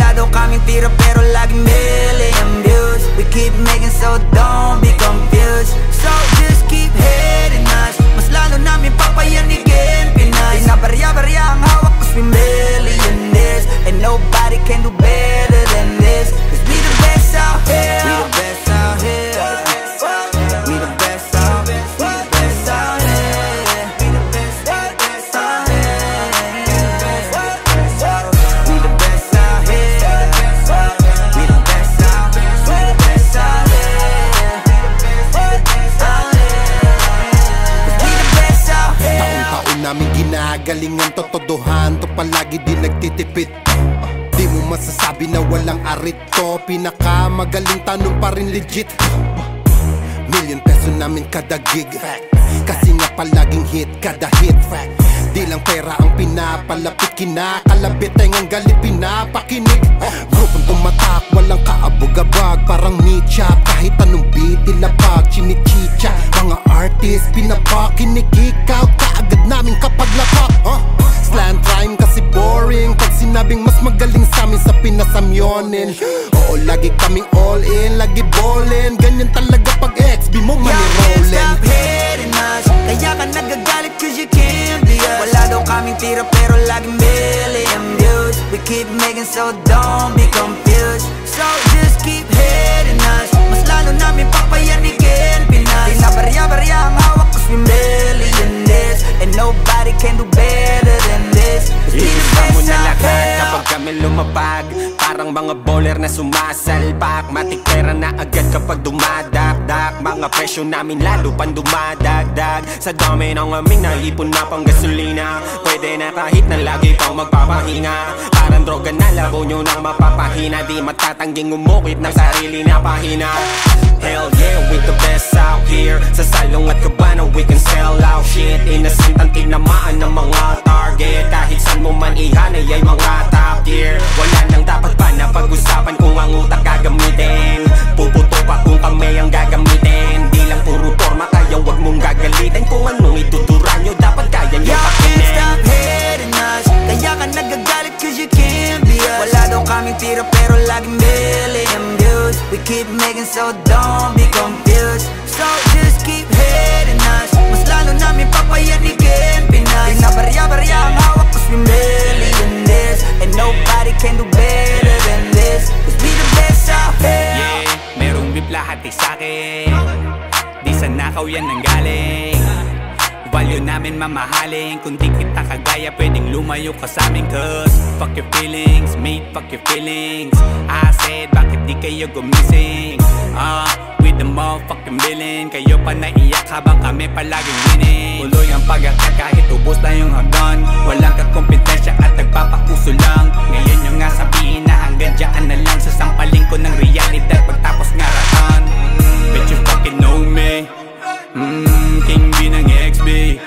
Wala daw kaming tira pero laging million views. We keep making so don't be confused. So just keep hating us, mas lalo namin papayanigin Pinas. Di na barya-barya ang hawak cause we millionaires, and nobody can do better than this. Cause we the best out here. We the best out here. We the best out here. We the best out here. We the best out here. We the best out here. We the best out here. We the best out here. We the best out here. Taon-taon namin ginagalingan, totodohan to palagi di nagtitipid. Di mo masasabi na walang arit to, pinakamagaling tanong pa rin legit. ₱1,000,000 namin kada gig, kasi nga palaging hit kada hit. Di lang pera ang pinapalapit, kinakalabit ay ngang galit pinapakinig. Grupong tumatak, walang kaabog-abag, parang meat-chop, kahit anong beat ilapag, chinichicha. Mga artist, pinapakinig, ikaw kaagad namin kapag lapak. Slant rhyme kasi boring, pag sinabing mas magaling sa amin sa pinasamyonin. Oo, lagi kaming all in, lagi ballin', ganyan talaga pag XB mo money rollin'. Stop hating us, kaya ka nagagalit cause you can't be us. Wala daw kaming tira pero laging million views. We keep making so don't be confused. So just keep hating us, mas lalo namin papayanigin Pinas. Di na barya-barya ang hawak cause we millionaires, and nobody can do better than this. Iisa mo na lahat kapag kami lumapag, parang mga bowler na sumasalpak. Matik pera na agad kapag dumadakdak, mga presyo namin lalo pang dumadagdag. Sa dami ng aming naipon na pang gasolina, pwede na kahit na lagi pang magpapahinga. Parang droga na labo nyo nang mapapahina, di matatangging umukit ng sarili na pahina. Hell yeah, we the best out here. Sa salong at kabana we can sell out shit. Innocent ang tinamaan ng mga target, kahit saan mo man ihanay ay mga top tier. Wala nang dapat pa na pag-usapan kung ang utak gagamitin. Puputo pa kung kami ang gagamitin. Di lang puro forma, kaya wag mong gagalitin. Kung anong itutura nyo dapat kaya nyo pakinin. Stop hating us, kaya ka nagagalit cause you can't be us. Wala daw kaming tira pero laging million views. We keep making so don't be confused. So just keep hating us, mas lalo namin papayanigin Pinas. Di na barya-barya ang hawak cause we millionaires, and nobody can do better than this. Cause we the best out here. Yeah, merong beef lahat sa'kin, di sa nakaw yan nanggaling. Value namin mamahalin, kung di kita kagaya pwedeng lumayo ka sa amin. Cause fuck your feelings, mate, fuck your feelings. I said bakit di kayo gumising? With the motherfucking villain, kayo pa naiyak habang kami palaging winning. Tuloy ang pag-akat kahit ubos na yung hagdan, walang kakompetensya at nagpapakuso lang. Ngayon yung nga sabihin na hanggang dyan na lang, sasampaling ko ng realidad pagtapos ngaratan. Bet you fucking know me, King B ng XB,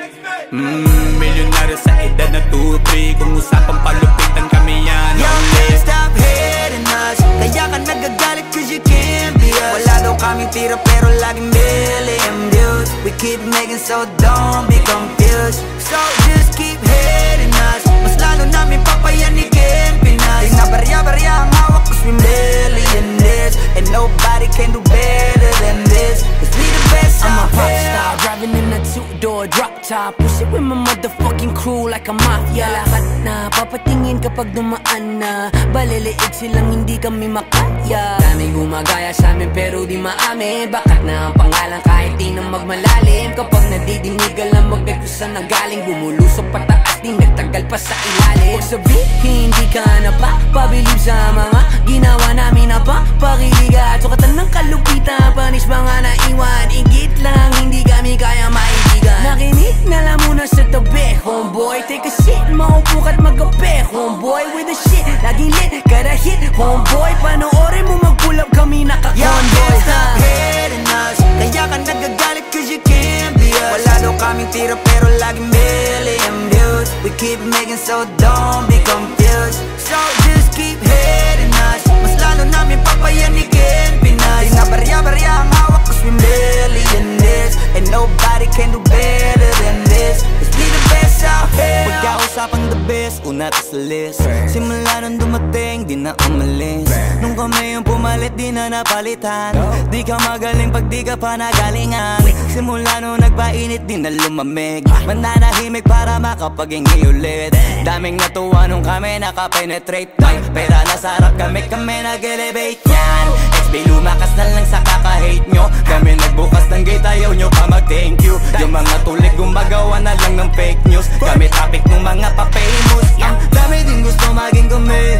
milyonaryo sa edad na 2-3. Kung usapang palupitan kami yan. Yo, can't stop hating us, kaya ka nagagalit cause you can't be us. Wala daw kaming tira pero laging million views. We keep making so don't be confused. So just keep hating us, mas lalo namin papayanigin Pinas. Di na barya-barya ang hawak cause we millionaires, and nobody can do better than this. Cause we the best out here. I'm a pop star, driving in a two-door drop top, push it with my motherfucking crew like a mafia. Lahat na papatingin kapag dumaan na, baliliig silang hindi kami makaya. Dana'y gumagaya sa amin pero di maamin, bakat na ang pangalan kahit di na magmalalim. Kapag nadidinig alam magdag kung saan nanggaling, bumulusok pataas di nagtagal pa sa ilalim. Huwag sabihin hindi ka na pa pabilib sa mga ginawa namin na pa pakiliga. Sukatan ng kalupitan, panis mga naiwan, igit lang hindi kami kaya maibigan. Nakinig na lang muna sa tabi, homeboy, take a shit, maupo ka't magabi, homeboy, with the shit, laging lit, kada hit, homeboy, panoorin mo mag-pull up kami naka-convoy. Yo, can't stop hating us, kaya ka nagagalit cause you can't be us. Wala daw kaming tira pero laging million views. We keep making so don't be confused. So just keep hating us, mas lalo namin papayanigin Pinas. Di na barya-barya ang hawak cause we millionaires, and nobody can do better than this. Cause we the best out here. Pagkausapang the best, una to sa list. Simula nung dumating, di na umalis. Nung kami yung pumalit, di na napalitan. Di ka magaling pag di ka pa nagalingan. Simula nung nagpainit, di na lumamig. Mananahimik para makapaghingi ulit. Daming natuwa nung kami nakapenetrate. Pera nasa harap kami nag-elevate yan. XB lumakas na lang sa kaka-hate nyo. Kami nagbukas ng gate, ayaw nyo pa mag-thank you. Yung mga tulig gumagawa na lang ng fake news. Kami topic ng mga pa-famous. Ang dami din gusto maging kami.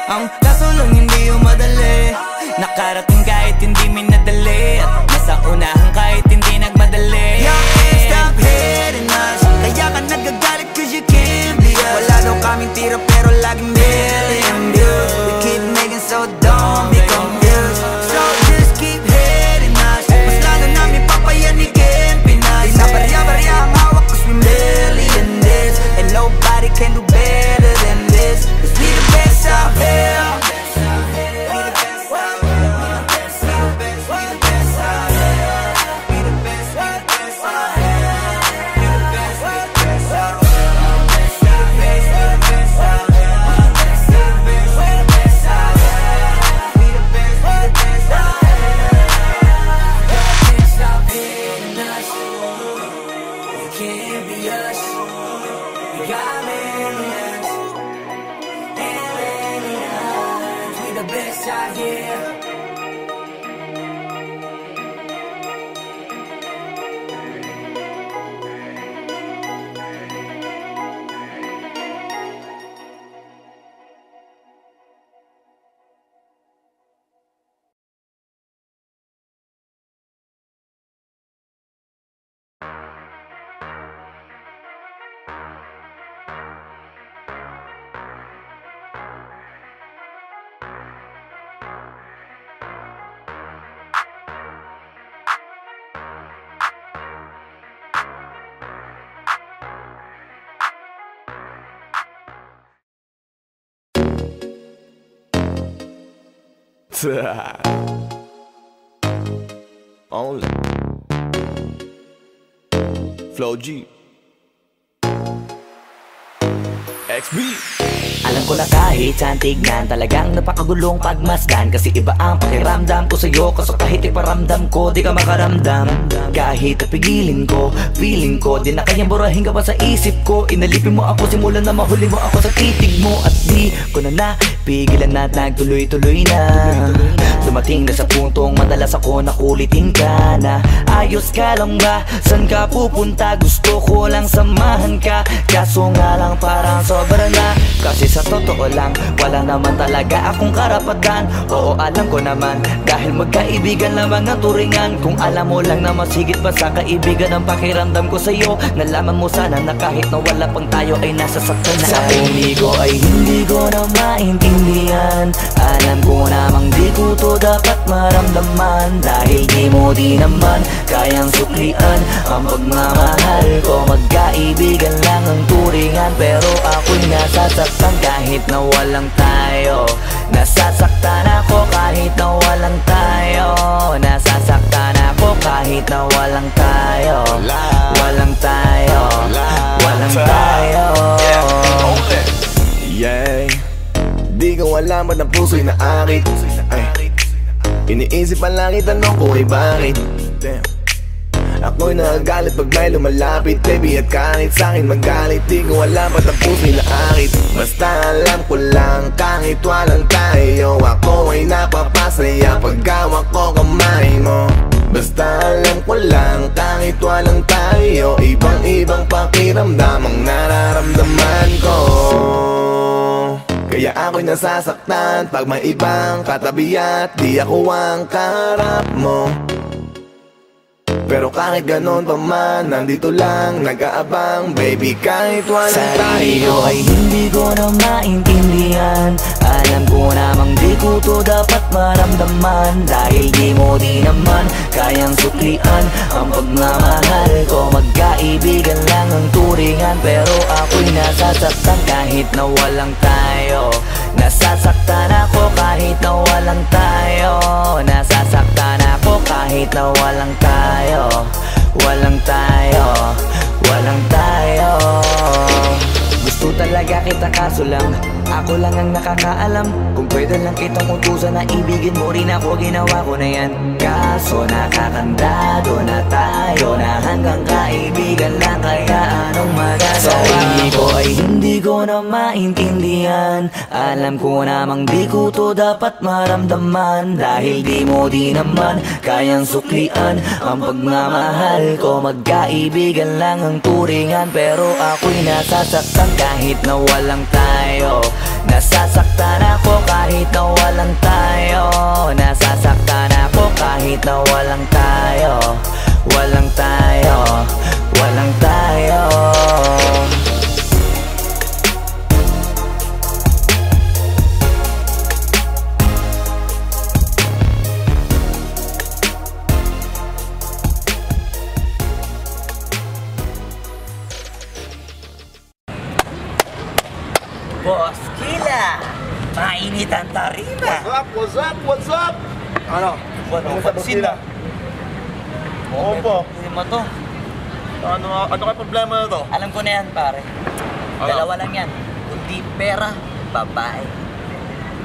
Ang kaso lang hindi yung madali. Nakarating kahit hindi minadali. At nasa unahan kahit hindi nagmadali. Stop hating us. Kaya ka nagagalit cause you can't be us. Wala daw kaming tira pero laging million views. We keep making so don't be confused. So just keep hating us. Mas lalo namin papayanikin Pinas. Di na barya-barya ang hawak cause we million this. And nobody can do better than this. Cause we the best out here. Only Flow G XB. Alam ko na kahit saan tignan, talagang napakagulong pagmasdan. Kasi iba ang pakiramdam ko sa'yo, kaso kahit iparamdam ko, di ka makaramdam. Kahit napigilin ko, feeling ko, di na kayang burahin ka pa sa isip ko. Inalipin mo ako, simulan na mahuli mo ako sa titig mo. At di ko na napigilan na nagtuloy-tuloy na. Dumating na sa puntong madalas ako nakulitin ka na. Ayos ka lang ba? San ka pupunta? Gusto ko lang samahan ka. Kaso nga lang parang sobra na. Kasi sa totoo lang, wala naman talaga akong karapatan. Oo, alam ko naman, dahil magkaibigan lamang ang turingan. Kung alam mo lang na mas higit pa sa kaibigan ang pakiramdam ko sa'yo, nalaman mo sana na kahit na wala pang tayo ay nasasaktan na. Sa umigo ay hindi ko na maintindihan. Alam ko namang di ko to dapat maramdaman. Dahil di mo di naman kayang suklian ang pagmamahal ko. Magkaibigan lang ang turingan, pero ako'y nasasaktan kahit na walang tayo. Nasasaktan ako kahit na walang tayo. Nasasaktan ako kahit na walang tayo. Walang tayo. Walang tayo. Yeah. Di ko alam ba't ang puso'y naakit. Iniisip ang langit, tanong ko ay bakit. Ako'y nagagalit pag may lumalapit, baby, at kahit sa'kin magalit. Di ko alam ba't ang puso'y naakit. Basta alam ko lang kahit walang tayo, ako ay napapasaya pag hawak ko kamay mo. Basta alam ko lang kahit walang tayo, ibang-ibang pakiramdam ang nararamdaman ko. Kaya ako'y nasasaktan pag may ibang katabi at di ako ang kaharap mo. Pero kahit ganon pa man, nandito lang nag-aabang, baby, kahit walang tayo. Ay hindi ko na maintindihan. Alam ko namang di ko to dapat maramdaman. Dahil di mo di naman kayang suklian ang pagmamahal ko. Magkaibigan lang ang turingan, pero ako'y nasasaktan kahit na walang tayo. Nasasaktan ako kahit na walang tayo. Nasasaktan ako kahit na walang tayo. Walang tayo. Walang tayo. Gusto talaga kita kaso lang ako lang ang nakakaalam. Kung pwede lang kitang utusan na ibigin mo rin ako, ginawa ko na yan. Kaso nakakandado na tayo na hanggang kaibigan lang, kaya anong magagawa? Sa hindi ko na maintindihan. Alam ko namang di ko to dapat maramdaman, dahil di mo di naman kayang suklian ang pagmamahal ko. Magkaibigan lang ang turingan, pero ako'y nasasaktan kahit na walang tayo. Nasasaktan ako kahit na walang tayo. Nasasaktan ako kahit na walang tayo. Walang tayo, walang tayo. Boss Kila, mainit ang tarima. What's up? What's up? Ano? Ano pansin na? Oo po. Hindi mo to. Ano kayo problema na to? Alam ko na yan, pare. Dalawa lang yan. Kundi pera, babae.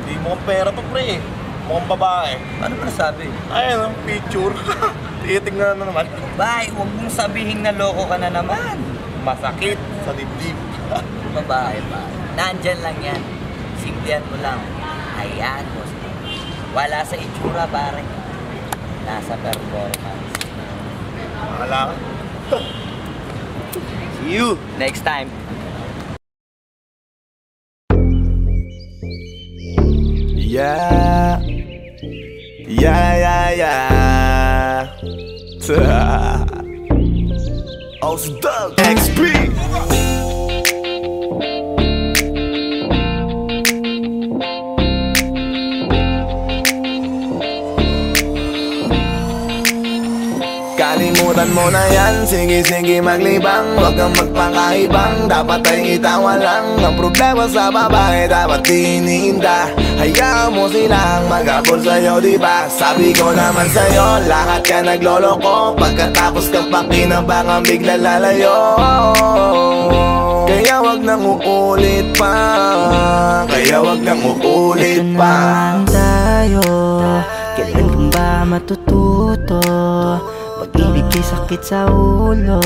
Hindi mo pera to, pre. Mukhang babae. Ano ba nasabi? Ayun, picture. Titingnan na naman. Babae, huwag mong sabihin na loko ka na naman. Masakit sa dibdib. Babae, pare. Nandyan lang yan. Simplihan mo lang. Hayaan mo. Wala sa itsura, pare. Nasa performance. Wala. See you next time. Yeah. Doug XP. Kalimutan mo na yan, sige maglibang. Huwag kang magpakaibang, dapat ay itawa lang. Ang problema sa babae, dapat tinihinda. Hayaan mo silang mag-abol sa'yo, diba? Sabi ko naman sa'yo, lahat ka nagloloko. Pagkatapos kang pakinabangan, bigla lalayo. Kaya wag nang uulit pa. Kaya wag nang uulit pa. Ito tayo, kailan kang ba matututo? Pag-ibig ay sakit sa ulo,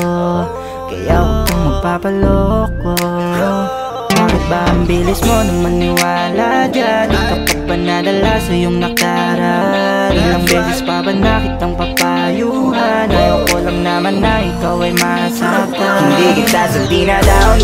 kaya huwag kang magpapaloko. Bakit ba ang bilis mo na maniwala dyan? Di ka pa ba nadala sa iyong nakaraan? Ilang beses pa ba na kitang papayuhan? Ayoko lang naman na ikaw ay masaktan. Hindi kita sabi na down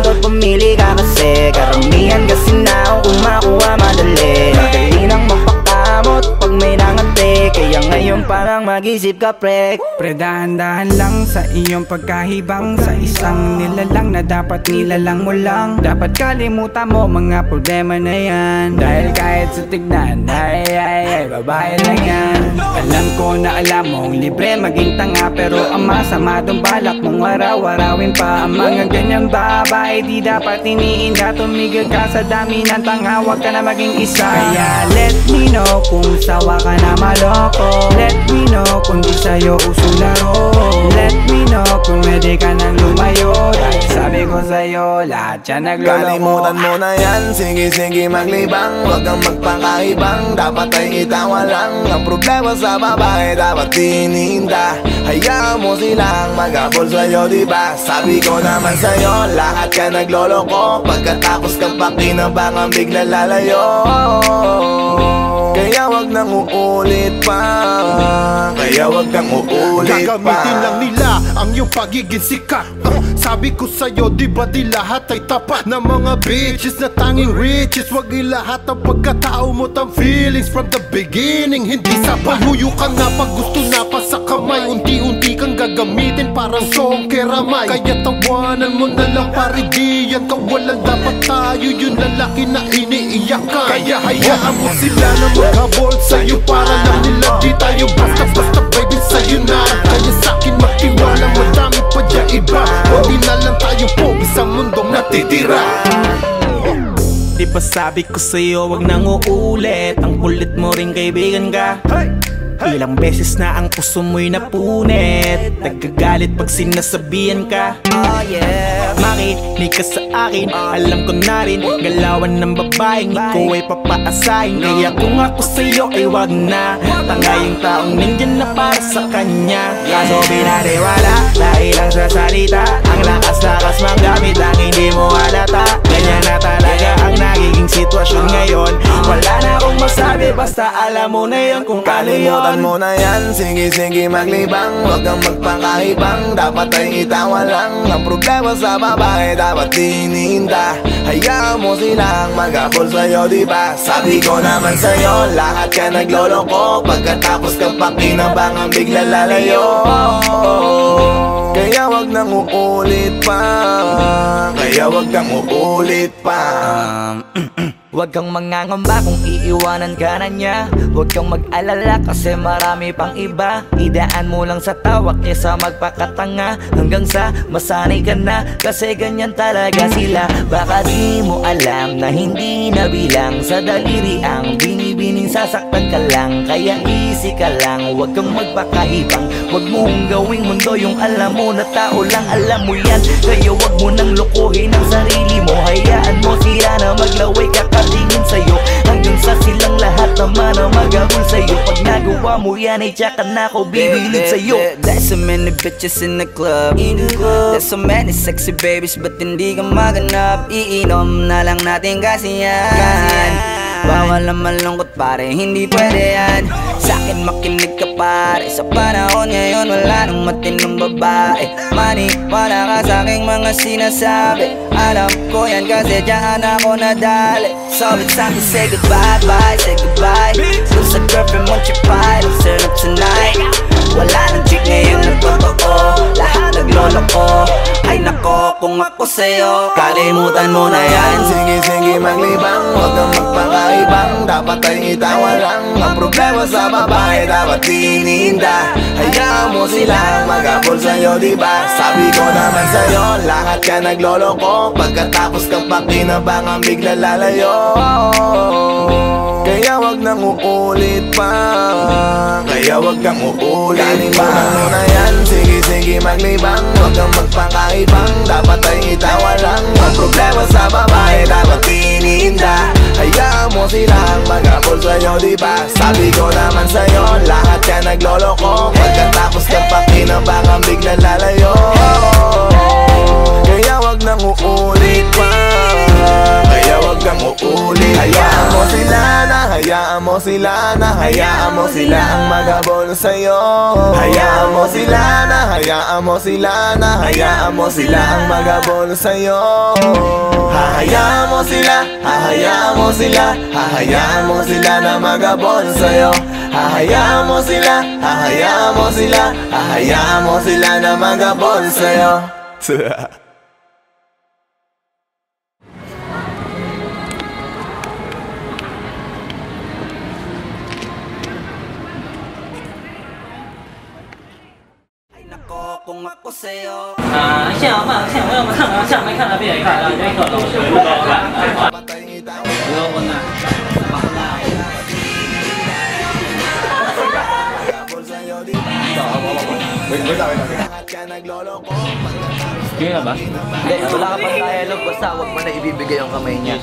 Doon pumili ka kasi karamihan kasi na kung makuha madali. Madali nang mapakamot pag may nangante, kaya ngayon parang mag-isip ka, pre. Pre, dahan-dahan lang sa iyong pagkahibang. Sa isang nilalang na dapat nilalang mo lang. Dapat kalimutan mo mga problema na yan, dahil kahit sa tignan, ay, babae lang yan. Alam ko na alam mong libre maging tanga, pero ang masama dong balak mong araw-arawin pa. Ang mga ganyang babae di dapat iniinda. Tumigil ka sa dami ng tanga, huwag ka na maging isa. Kaya let me know kung sawa ka na maloko. Let me know kung di sa'yo uso laro. Let me know kung pwede ka nang lumayo, dahil sabi ko sa'yo, lahat yan nagloloko. Kalimutan mo na yan, sige maglibang. Huwag kang magpakaibang, dapat ay itawa lang. Ang problema sa babae, dapat tinihinda. Hayaan mo silang mag-abol sa'yo, diba? Sabi ko naman sa'yo, lahat ka nagloloko. Pagkatapos kang pakinabangan, bigla lalayo. Kaya wag nang uulit pa. Kaya wag nang uulit pa. Gagamitin lang nila ang iyong pagiging sikat. Sabi ko sa'yo, di ba di lahat ay tapat na mga bitches na tanging riches? Wag ilahat ang pagkatao mo tang feelings from the beginning. Hindi sapat, huyo ka na pag gusto na pa sa kamay. Unti-unti kang gagamitin parang song keramay. Kaya tawanan mo na lang pare, di yan kawalan. Dapat tayo yung lalaki na iniiyakan. Kaya hayaan mo sila na maghabol sa'yo, para lang nila di tayo basta-basta baby sa'yo na. Kaya sa'kin magtiwala, madami pa dyan iba. Hindi na lang tayo pogi sa mundong natitira. Di ba sabi ko sa'yo, wag nang uulit. Ang kulit mo rin kaibigan ka. Ilang beses na ang puso mo'y napunit, nagkagalit pag sinasabihan ka. Makinig ka sa akin, alam ko na rin galawan ng babaeng ikaw ay papaasahin. Kaya kung ako sa'yo ay wag na, tanga yung taong nandyan na para sa kanya. Kaso binariwala dahil lang sa salita, ang lakas-lakas manggamit lang hindi mo halata. Ganyan na talaga ang nagiging sitwasyon ngayon. Wala na akong masabi, basta alam mo na yun kung ano yun. Kalimutan mo na yan, sige-sige maglibang, huwag kang magpakahibang, dapat ay itawa lang. Ang problema sa babae dapat tinihinda. Hayaan mo silang mag-apol sa'yo, diba? Sabi ko naman sa'yo, lahat ka nagloloko, pagkatapos kang pakinabangan bigla lalayo. Kaya wag nang uulit pa, kaya wag kang uulit pa. Huwag kang mangangamba kung iiwanan ka na niya. Huwag kang mag-alala kasi marami pang iba. Idaan mo lang sa tawak kesa magpakatanga, hanggang sa masanay ka na, kasi ganyan talaga sila. Baka di mo alam na hindi nabilang sa daliri ang binibining sasaktan ka lang. Kaya easy ka lang, huwag kang magpakahibang, huwag mong gawing mundo yung alam mo na tao lang alam mo yan. Kaya huwag mo nang lokohin ang sarili mo, hayaan mo sila na maglaway kakatingin sa'yo, hanggang sa silang lahat naman na magagul sa'yo. Pag nagawa mo yan ay tsaka na ako bibilid sa'yo. There's so many bitches in the club, there's so many sexy babies, but hindi ka maganap. Iinom na lang natin kasi yan. Bawal na malungkot pare, hindi pwede yan. Sa'kin makinig ka pare, sa panahon ngayon wala nang matinong babae. Maniwala ka sa'king mga sinasabi, alam ko yan kasi dyan ako nadali. So it's time to say goodbye, bye, say goodbye. Dun sa girlfriend mo chipay, let's turn up tonight. Wala nang chick ngayon na totoo, lahat nagloloko. Ay nako, kung ako sa'yo, kalimutan mo na yan. Sige-sige maglibang, huwag kang magpakaibang, dapat ay itawa lang. Ang problema sa babae dapat tinihinda. Hayaan mo silang mag-apol sa'yo, diba? Sabi ko naman sa'yo, lahat ka nagloloko, pagkatapos kang pakinabangan bigla lalayo. Kaya wag nang uulit pa, kaya wag kang uulit pa. Kalimutan mo na yan, sige-sige maglibang, huwag kang magpakaibang, dapat ay itawa lang. Ang problema sa babae dapat tinihinda. Hayaan mo silang mag-apol sa'yo, diba? Sabi ko naman sa'yo, lahat ka nagloloko, pagkatapos kang pakinabangan bigla lalayo. Kaya wag nang uulit pa, kaya wag kang uulit. Hayaan mo sila na, hayaan mo sila na, hayaan mo sila ang maghabol sa'yo. Hayaan mo sila na, hayaan mo sila na, hayaan mo sila ang maghabol sa'yo. Hahayaan mo sila, hahayaan mo sila, hahayaan mo sila na maghabol sa'yo. Hahayaan mo sila, hahayaan mo sila, hahayaan mo sila na maghabol sa'yo. Kung ako sa'yo, 像嘛，像我们看啊，像没看到别人看到，这个老师不高看，不要问啊。Sige na ba? Hindi, wala ka pang dialogue, basta huwag mo na ibibigay yung kamay niya.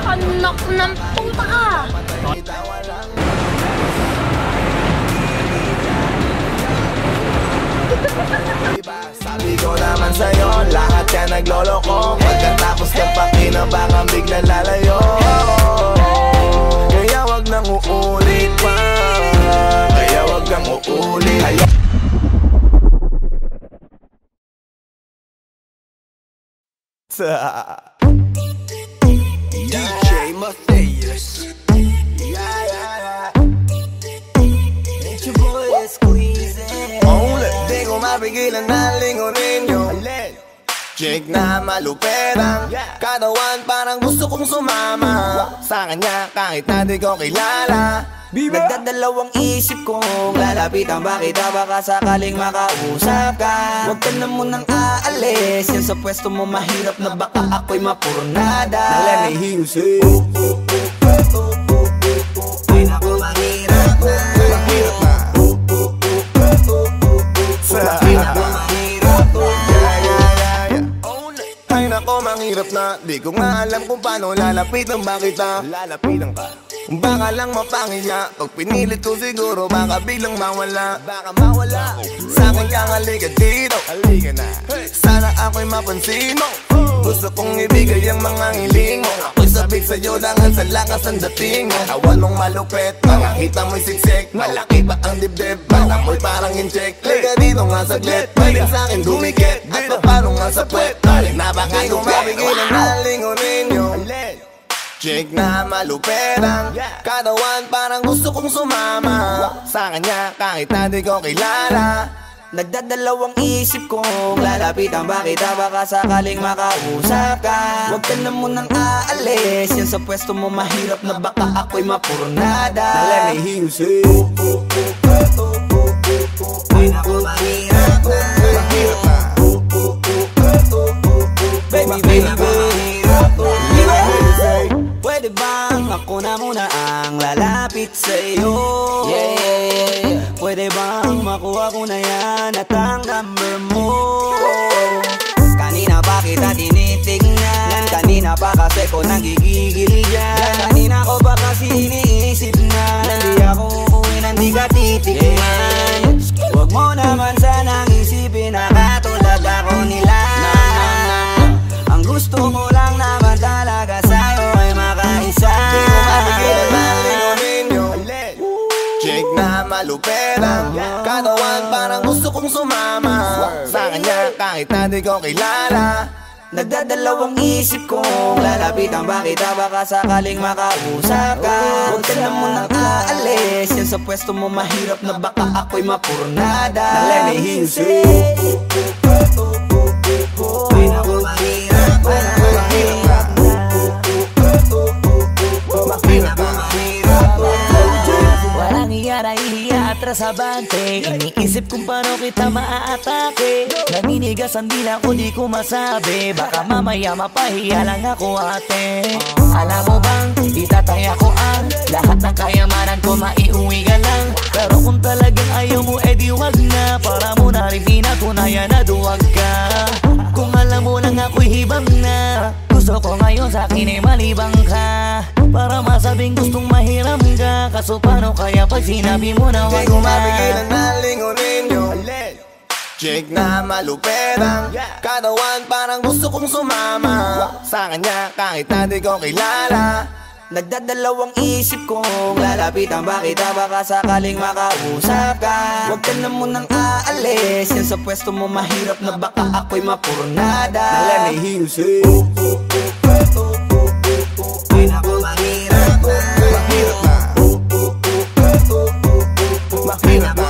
Anak ng puta ka! Sabi ko naman sa'yo, lahat ka nagloloko, pagkatapos kang pakinabangan bigla lalayo. Kaya wag nang uulit pa, kaya wag kang uulit. DJ Matthias. It's your boy Squeezy. Only di ko mapigilan na lingunin yung chick na maluperang katawan, parang gusto kong sumama sa kanya kahit na di ko kilala. Nagdadalawang isip kong lalapitan ba kita, baka sakaling makausap ka. Huwag ka na munang aalis, yan sa pwesto mo mahirap na baka ako'y mapurnada. Let me hear you say ay naku mahirap na, mahirap na. ay naku mahirap na. Ay nako, manghirap na. Di ko nga alam kung paano lalapitan ba kita. Lalapitan ka, baka lang mapangiya. Pag pinilit ko siguro baka biglang mawala. Baka mawala. Sa'kin kang halika dito, halika na. Sana ako'y mapansin mo. Gusto kong ibigay ang mga hiling mo. Ako'y sabik sa'yo langan sa lakas ang dating mo. Awan mong malupit, mga hita mo'y siksik. Malaki ba ang dibdib, mata mo'y parang incheck. Liga dito nga saglit, pwede sa'kin dumikit. At paano nga sa puwet, na baka tumabigilan na lingunin nyo. Chick na maluperang katawan, parang gusto kong sumama sa kanya kahit na di ko kilala. Nagdadalawang isip kong lalapitan ba kita, baka sakaling makausap ka. Huwag ka na munang aalis, yan sa pwesto mo mahirap na baka ako'y mapurnada. Let me hear you say ay naku mahirap na, mahirap na. baby baby. Pwede bang ako na muna ang lalapit sa'yo? Pwede bang makuha ko na yan at ang number mo? Kanina pa kita tinitignan, kanina pa kasi ko nagigigil dyan. Kanina ko pa kasi iniisip na hindi ako uuwi na hindi ka titignan. Huwag mo naman sanang isipin na katulad ako nila. Ang gusto ko lang naman talaga sa'yo ay makaisa. Di ko mapigilan na lingunin nyo. Chick na maluperang katawan, parang gusto kong sumama sa kanya kahit na di ko kilala. Nagdadalawang isip kong lalapitan ba kita, baka sakaling makausap ka. Huwag ka na munang aalis, yan sa pwesto mo mahirap na baka ako'y mapurnada. Let me hear you say ay naku mahirap na, mahirap na. Mahirap na. Walang iya na ihiya atras abante. Iniisip kung paano kita maaatake. Naninigas ang dila ko, di ko masabi. Baka mamaya mapahiya lang ako ate. Alam mo bang itatay ako ang lahat ng kayamanan ko, maiuwi ka lang. Pero kung talagang ayaw mo, edi wag na. Para mo na rin pinatunayan na duwag ka. Kung alam mo lang ako'y hibang na. Gusto ko ngayon sa'kin ay malibang ka, para masabing gustong mahiram ka. Kaso paano kaya pag sinabi mo na wag Di ko na? mapigilan na lingunin nyo. Chick na maluperang katawan, parang gusto kong sumama sa kanya kahit na di ko kilala. Nagdadalawang isip kong lalapitan ba kita, baka sakaling makausap ka. Huwag ka na munang aalis, yan sa pwesto mo mahirap na baka ako'y mapurnada. Let me hear you say ay naku mahirap na, mahirap na. Mahirap na.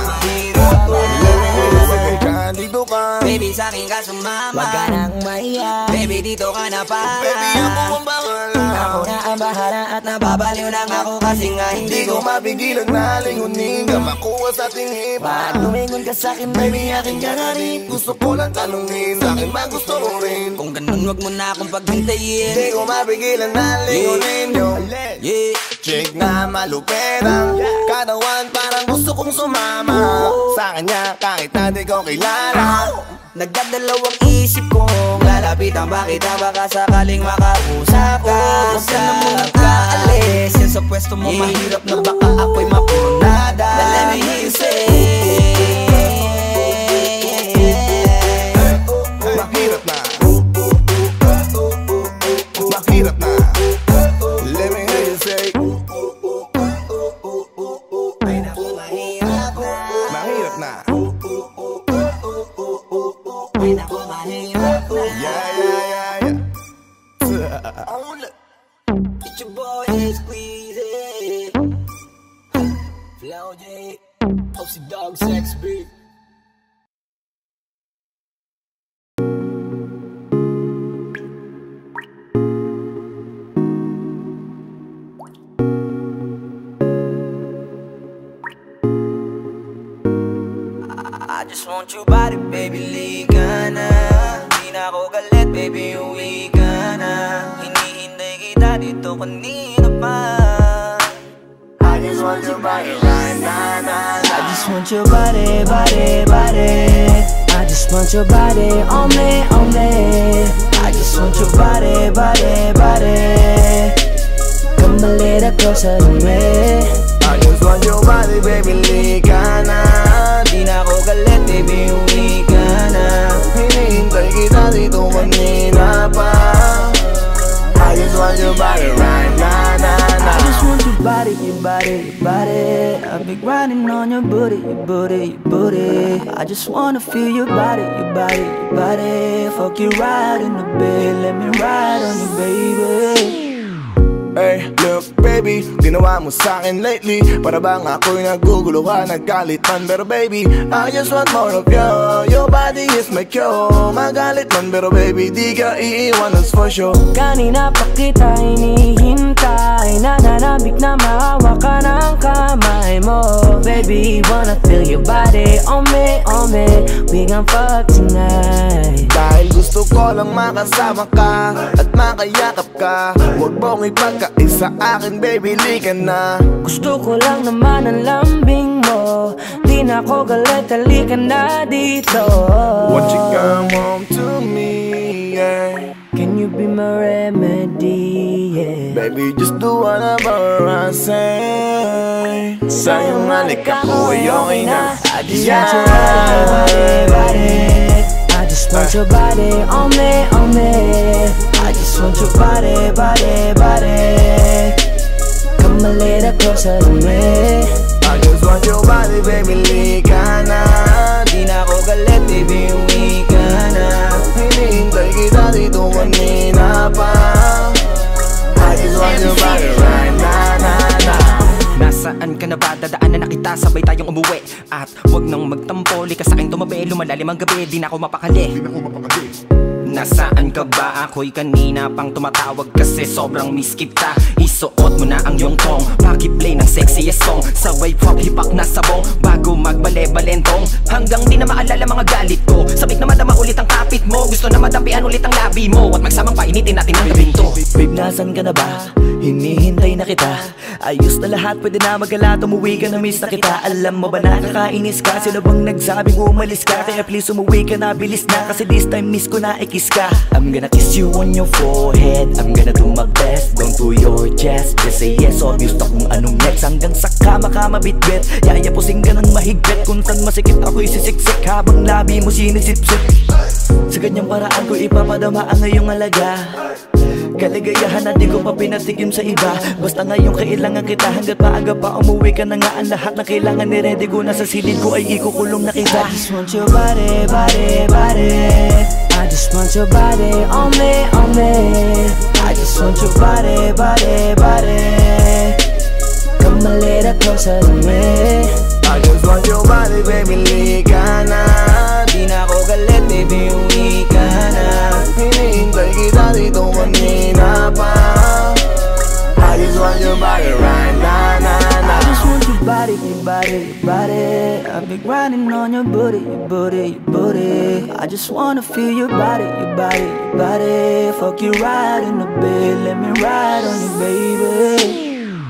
Dito ka, baby sa'kin ka sumama. Wag ka nang maiya, baby dito ka na para. baby ako ang bahala. ako na ang bahala at Nababaliw lang ako kasi nga Hindi ko mapigilan na lingunin ka, makuha sa tingin. Bakit lumingon ka sa'kin, baby, akin ka na rin. Gusto ko lang tanungin, sa'kin ba gusto mo rin? kung ganun wag mo na akong paghintayin. Hindi ko mapigilan na lingunin nyo. Chick na maluperang katawan, parang gusto kong sumama sa kanya kahit na di ko kilala. Nagdadalawang isip kong lalapitan ba kita, baka sakaling makausap ka. Huwag ka na munang kaalis, yan sa pwesto mo mahirap na baka ako'y mapurnada. Let me hear you say mahirap na. Mahirap na. Let me hear you say mahirap na. Yeah. It's your boy Squeezy, Flow J, Oopsie Dog Sex Beat. just want your body, baby, lika na. Di na ako galit, baby, uwi ka na. Hinihintay kita dito kanina pa. I just want your body right now, nah, nah. I just want your body, body, body. I just want your body on me, on me. I just want your body, body, body. Come a little closer to me. I just want your body, baby, lika na. Di na ako galit, baby, uwi ka na. Hinihintay kita dito kanina pa. I just want your body right now, nah, nah. I just want your body, your body, your body. I've been grinding on your booty, your booty, your booty. I just wanna feel your body, your body, your body. Fuck you right in the bed, let me ride on you, baby. Hey, look baby, ginawa mo sa'kin lately. Para bang ako'y nagugulo ka, naggalit man. Pero baby, I just want more of you. Your body is my cure. Magalit man, pero baby, di ka iiwan, that's for sure. Kanina pa kita hinihintay, nananabik na maawa ka ng kamay mo. Baby, wanna feel your body on me, on me. We gon' fuck tonight. Dahil gusto ko lang makasama ka at makayakap ka. Huwag mong ipagkaisa akin, baby, lika na. Gusto ko lang naman ang lambing mo. Di na ako galit, halika na dito. Won't you come home to me, yeah. Can you be my remedy, yeah. Baby, just do whatever I say. Sa'yong halika ko ay okay na. I just want your body, body. I just want your body on me, on me. I just want your body, body, body. Come a little closer to me. I just want your body, baby, lika na. Di na ako galit, baby, uwi ka na. Hinihintay kita dito kanina pa. I just want your body right now, nah, nah. Nasaan ka na ba? Dadaanan na kita, sabay tayong umuwi. At wag nang magtampo, lika sa'kin tumabi. Lumalalim ang gabi, di na ako mapakali. Nasaan ka ba? Ako'y kanina pang tumatawag kasi sobrang miss kita. Isuot mo na ang iyong tong, pakiplay ng sexiest song. Sabay pop hipak na sabong, bago magbale-balentong. Hanggang di na maalala mga galit ko. Sabik na madama ulit ang kapit mo. Gusto na madampian ulit ang labi mo. At magsamang painitin natin ang gabing to. Babe, nasan ka na ba? Hinihintay na kita. Ayos na lahat, pwede na magala. Umuwi ka na, miss na kita. Alam mo ba nakakainis ka? Sino bang nagsabing umalis ka? Kaya please umuwi ka na, bilis na. Kasi this time miss ko na ikiss ka. I'm gonna kiss you on your forehead. I'm gonna do my best, down to your chest. Just say yes, obvious na kung anong next. Hanggang sa kama ka mabitbit. Yayapusing ka ng mahigpit. Kung saan masikip ako'y sisiksik, habang labi mo sinisipsip. Sa ganyang paraan ko ipapadama ang ngayong alaga. Kaligayahan na di ko pa pinatigim sa iba. Basta ngayon kailangan kita. Hanggat maaga pa umuwi ka na nga. Ang lahat na kailangan ni-ready ko na sa silid ko ay ikukulong na kita. I just want your body, body, body. I just want your body on me, on me. I just want your body, body, body. Come a little closer to me. I just want your body, baby, lika na. Di na ako galit, baby, uwi ka na. Hinihintay kita dito kanina pa. I just want your body right now, nah, nah. I just want your body, your body, your body. I've been grinding on your booty, your booty, your booty. I just wanna feel your body, your body, your body. Fuck you right in the bed, let me ride on you, baby.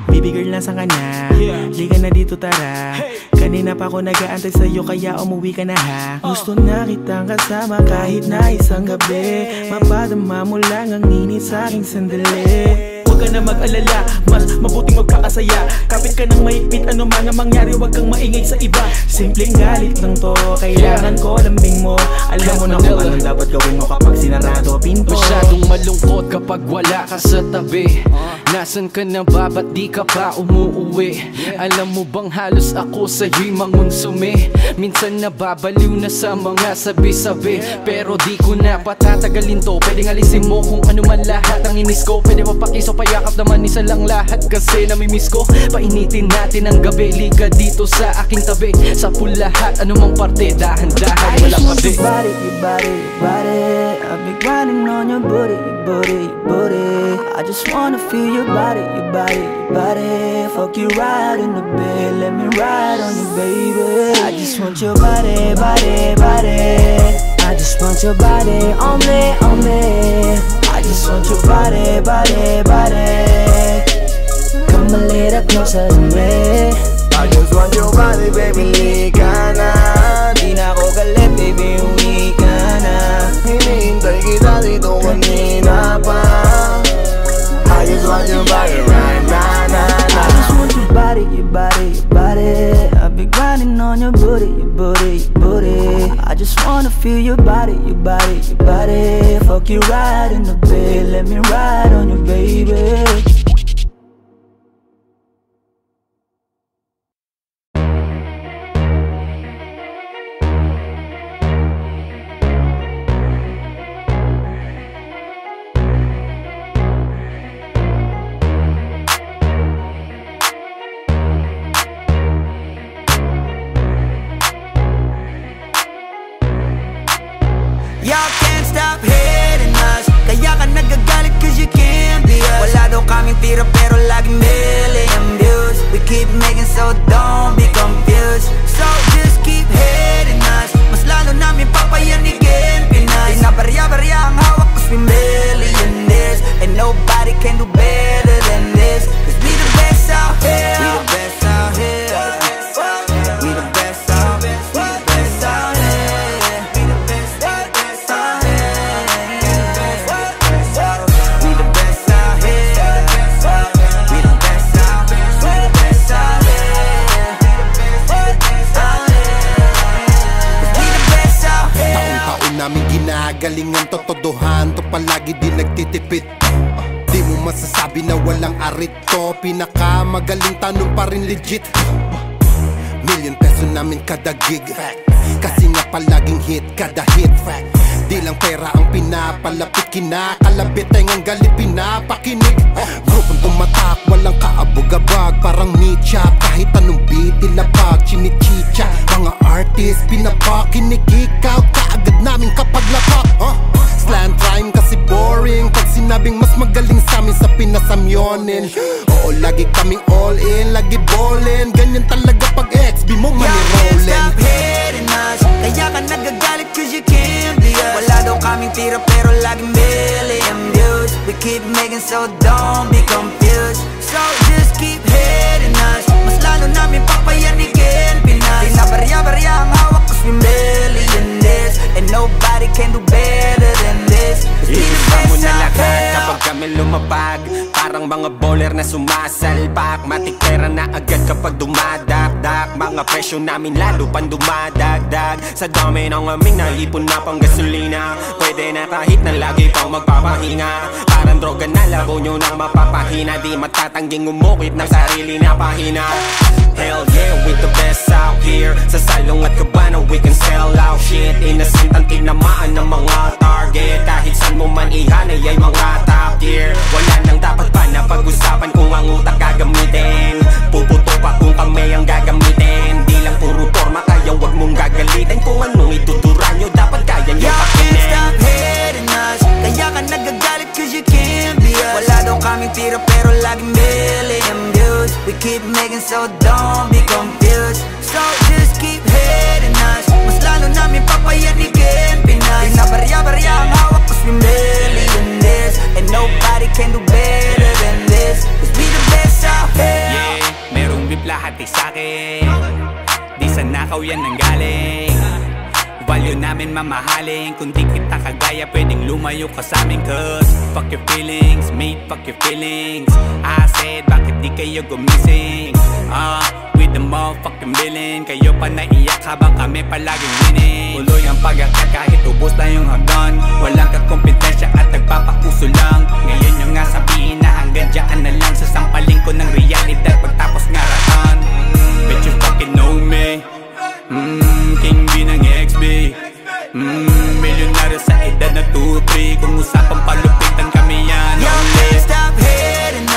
Baby girl, nasa ka na? Liga na dito, tara. Kanina pa ako nag-aantay sa'yo, kaya umuwi ka na ha. Gusto na kitang kasama kahit na isang gabi. Mapadama mo lang ang init sa'king sandali. Huwag ka na mag-alala, mas mabuting magpakasaya. Kapit ka ng mahigpit, ano man ang mangyari, huwag kang maingay sa iba. Simpleng galit lang to, kailangan ko lambing mo. Alam mo na kung anong dapat gawin mo kapag sinarado pinto. Masyadong malungkot kapag wala ka sa tabi. Nasaan ka na ba? Ba't di ka pa umuuwi? Alam mo bang halos ako sa'yo'y mangunsumi? Minsan nababaliw na sa mga sabi-sabi, pero di ko na patatagalin to. Pwedeng alisin mo kung ano man lahat ang inis ko. Pwede mapakiso pa Yakap naman isa lang lahat kasi namimiss ko. Painitin natin ang gabi, liga dito sa aking tabi. Sa pool lahat, anumang parte, dahan-dahan, walang kabi. Your body, your body, your body. I've been grinding on your booty, your booty, your booty. I just wanna feel your body, your body, your body. Fuck you right in the bed, let me ride on you, baby. I just want your body, body, body. I just want your body on me, on me. I just want your body, body, body. Come a little closer to me. I just want your body, baby, lika na. Di na ako galit, baby, uwi ka na. Hinihintay kita dito kanina pa. I just want your body right now, I just want your body, your body, your body. I've been grinding on your booty, your booty, your booty. I just wanna feel your body, your body, your body. Fuck you right in the bed, let me ride on you, baby. Y'all can't stop hating us. Kaya ka nagagalit cause you can't be us. Wala daw kaming tira pero laging million views. We keep making so don't be confused. So just keep hating us. Mas lalo namin papayanigin Pinas. Di na barya-barya ang hawak cause we millionaires. And nobody can do better than this. Cause we the best out here. We the best out here. We the best out here. We the best out here. We the best out here. We the best out here. We the best out here. We the best out here. Taon-taon namin ginagalingan, totodohan to palagi di nagtitipid. Di mo masasabi na walang arit to, pinakamagaling tanong pa rin legit. Million peso namin kada gig, kasi nga palaging hit kada hit. Di lang pera ang pinapalapit, kinakalabit ay ngang galit pinapakinig. Grupong tumatak, walang kaabog-abag, parang meat-chop, kahit anong beat ilapag, chinichicha. Mga artist, pinapakinig, ikaw kaagad namin kapag lapak. Slant rhyme kasi boring, pag sinabing mas magaling sa amin sa pinasamyonin. Oo, lagi kaming all in, lagi ballin', ganyan talaga pag XB mo money rollin'. Stop hating us. Kaya ka nagagalit cause you can't be us. Wala daw kaming tira pero laging million views. We keep making so don't be confused. So just keep hating us. Mas lalo namin papayanigin Pinas. Di na barya-barya ang hawak cause we millionaires. And nobody can do better than this. Cause we the best out here. Kapag kami lumapag, parang mga bowler na sumasalpak. Matik pera na agad kapag dumadakdak. Mga presyo namin lalo pang dumadagdag. Sa dami ng aming naipon na pang gasolina. Pwede na kahit na lagi pang magpapahinga. Parang droga na labo nyo nang mapapahina. Di matatangging umukit ng sarili na pahina. Hell yeah, we the best out here. Sa Salong at Cabana we can sell out shit. Innocent ang tinamaan ng mga target. Kahit saan mo man ihanay ay mga top tier. Wala nang dapat pa na pag-usapan kung ang utak gagamitin. Puputok pa kung kami ang gagamitin. Di lang puro forma kaya wag mong gagalitin. Kung anong ituturan nyo dapat kaya nyo Y'all pakinin. can't stop hating us. Kaya ka nagagalit cause you can't be us. Wala daw kaming tira pero laging million views. We keep making so don't be confused. So just keep hating us. Mas lalo namin papayanigin Pinas. Di na barya-barya ang hawak cause we millionaires. And nobody can do better than this. Cause we the best out here. Yeah, merong beef lahat sa'kin. Di sa nakaw yan nanggaling. Value namin mamahalin. Kung di kita kagaya pwedeng lumayo ka sa amin. Cause fuck your feelings, mate, fuck your feelings. I said bakit di kayo gumising. With the motherfucking villain. Kayo pa naiyak habang kami palaging winning. Tuloy ang pag-akat kahit ubos na yung hagdan. Walang kakompetensya at nagpapauso lang. Ngayon yung nga sabihin na hanggang dyan na lang. Sasampaling ko ng realidad pagtapos ngaratan. Bet you fucking know me. King B ng XB. Milyonaryo sa edad na 2-3. Kung usapang palupitan kami yan. Y'all can't stop hating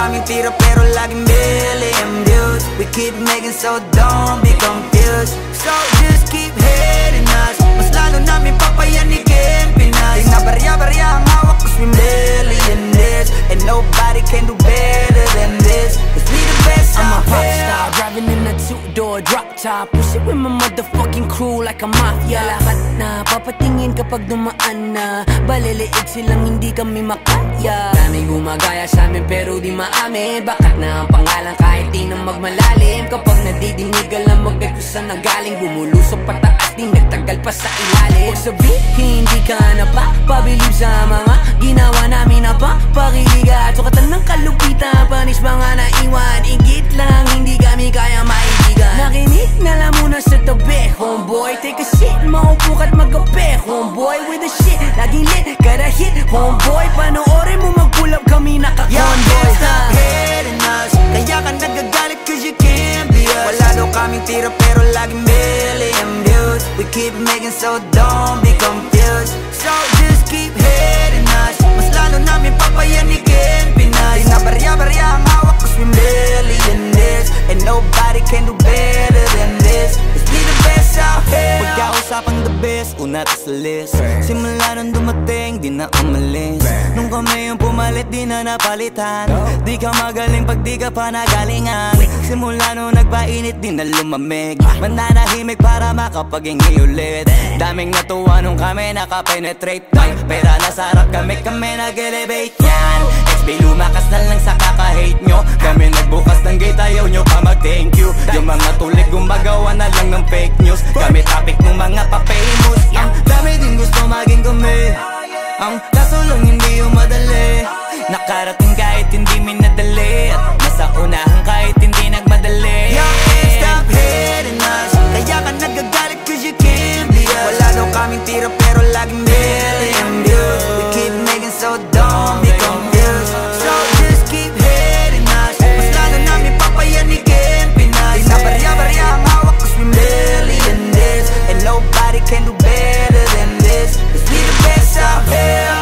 kaming tira pero laging million views. We keep making so don't be confused. So just keep hating us, mas lalo namin papayanikin Pinas. Di na barya-barya ang hawak cause we millionaires, and nobody can do better than this, cause we the best out here. I'm a pop star, driving in a two-door drop top, push it with my motherfucking crew like a mafia. Lahat na papatingin kapag dumaan na, baliliig silang hindi kami makaya. Dami gumagaya sa amin pero di maamin, bakat na ang pangalan kahit di na magmalalim. Kapag nadidinig alam magdag kung saan nagaling, bumulusok pataas di nagtagal pa sa ilalim. Huwag sabihin hindi ka na pa pabilib sa mga ginawa namin na pa pakiliga. Sukatan ng kalupitan, panis mga naiwan, igit lang hindi kami kaya maibigan. Nakinig na lang muna sa tabi, homeboy, take a shit, maupo ka't magabi, homeboy, with the shit, laging lit, kada hit, homeboy, panoorin mo mag-pull up kami naka-convoy. Stop hating us, kaya ka nagagalit cause you can't be us. Wala daw kaming tira pero laging million views. We keep making so don't be confused. So just keep hating us, mas lalo namin papayanikin Pinas. Di na barya-barya ang hawak cause we millionaires, and nobody can do better than this, cause we the best out here. Pagkausapang the best, una ta sa list. Simula nung dumating, di na umalis. Nung kami yung pumalit, di na napalitan. Di ka magaling pag di ka pa nagalingan. Simula nung nagpainit, di na lumamig. Mananahimik para makapag-ingi ulit. Daming natuwa nung kami nakapenetrate. Pera nasa harap kami nag-elevate yan. XB lumakas na lang sa kaka-hate nyo. Kami nagbukas ng gate, ayaw nyo pa mag-thank you. Yung mga tulig gumagawa na lang ng fake news. Kami topic ng mga pa-famous. Ang dami din gusto maging kami, ang kaso lang hindi yung madali. Nakarating kahit hindi minadali, at nasa unahan kahit hindi nagmadali. Stop hating us, kaya ka nagagalit cause you can't be us. Wala daw kaming tira pero laging million views. We keep making so don't be confused. So just keep hating us, mas lalo namin papayanikin Pinas. Di na barya-barya ang hawak cause we millionaires, and nobody can do better than this, cause we the best out here.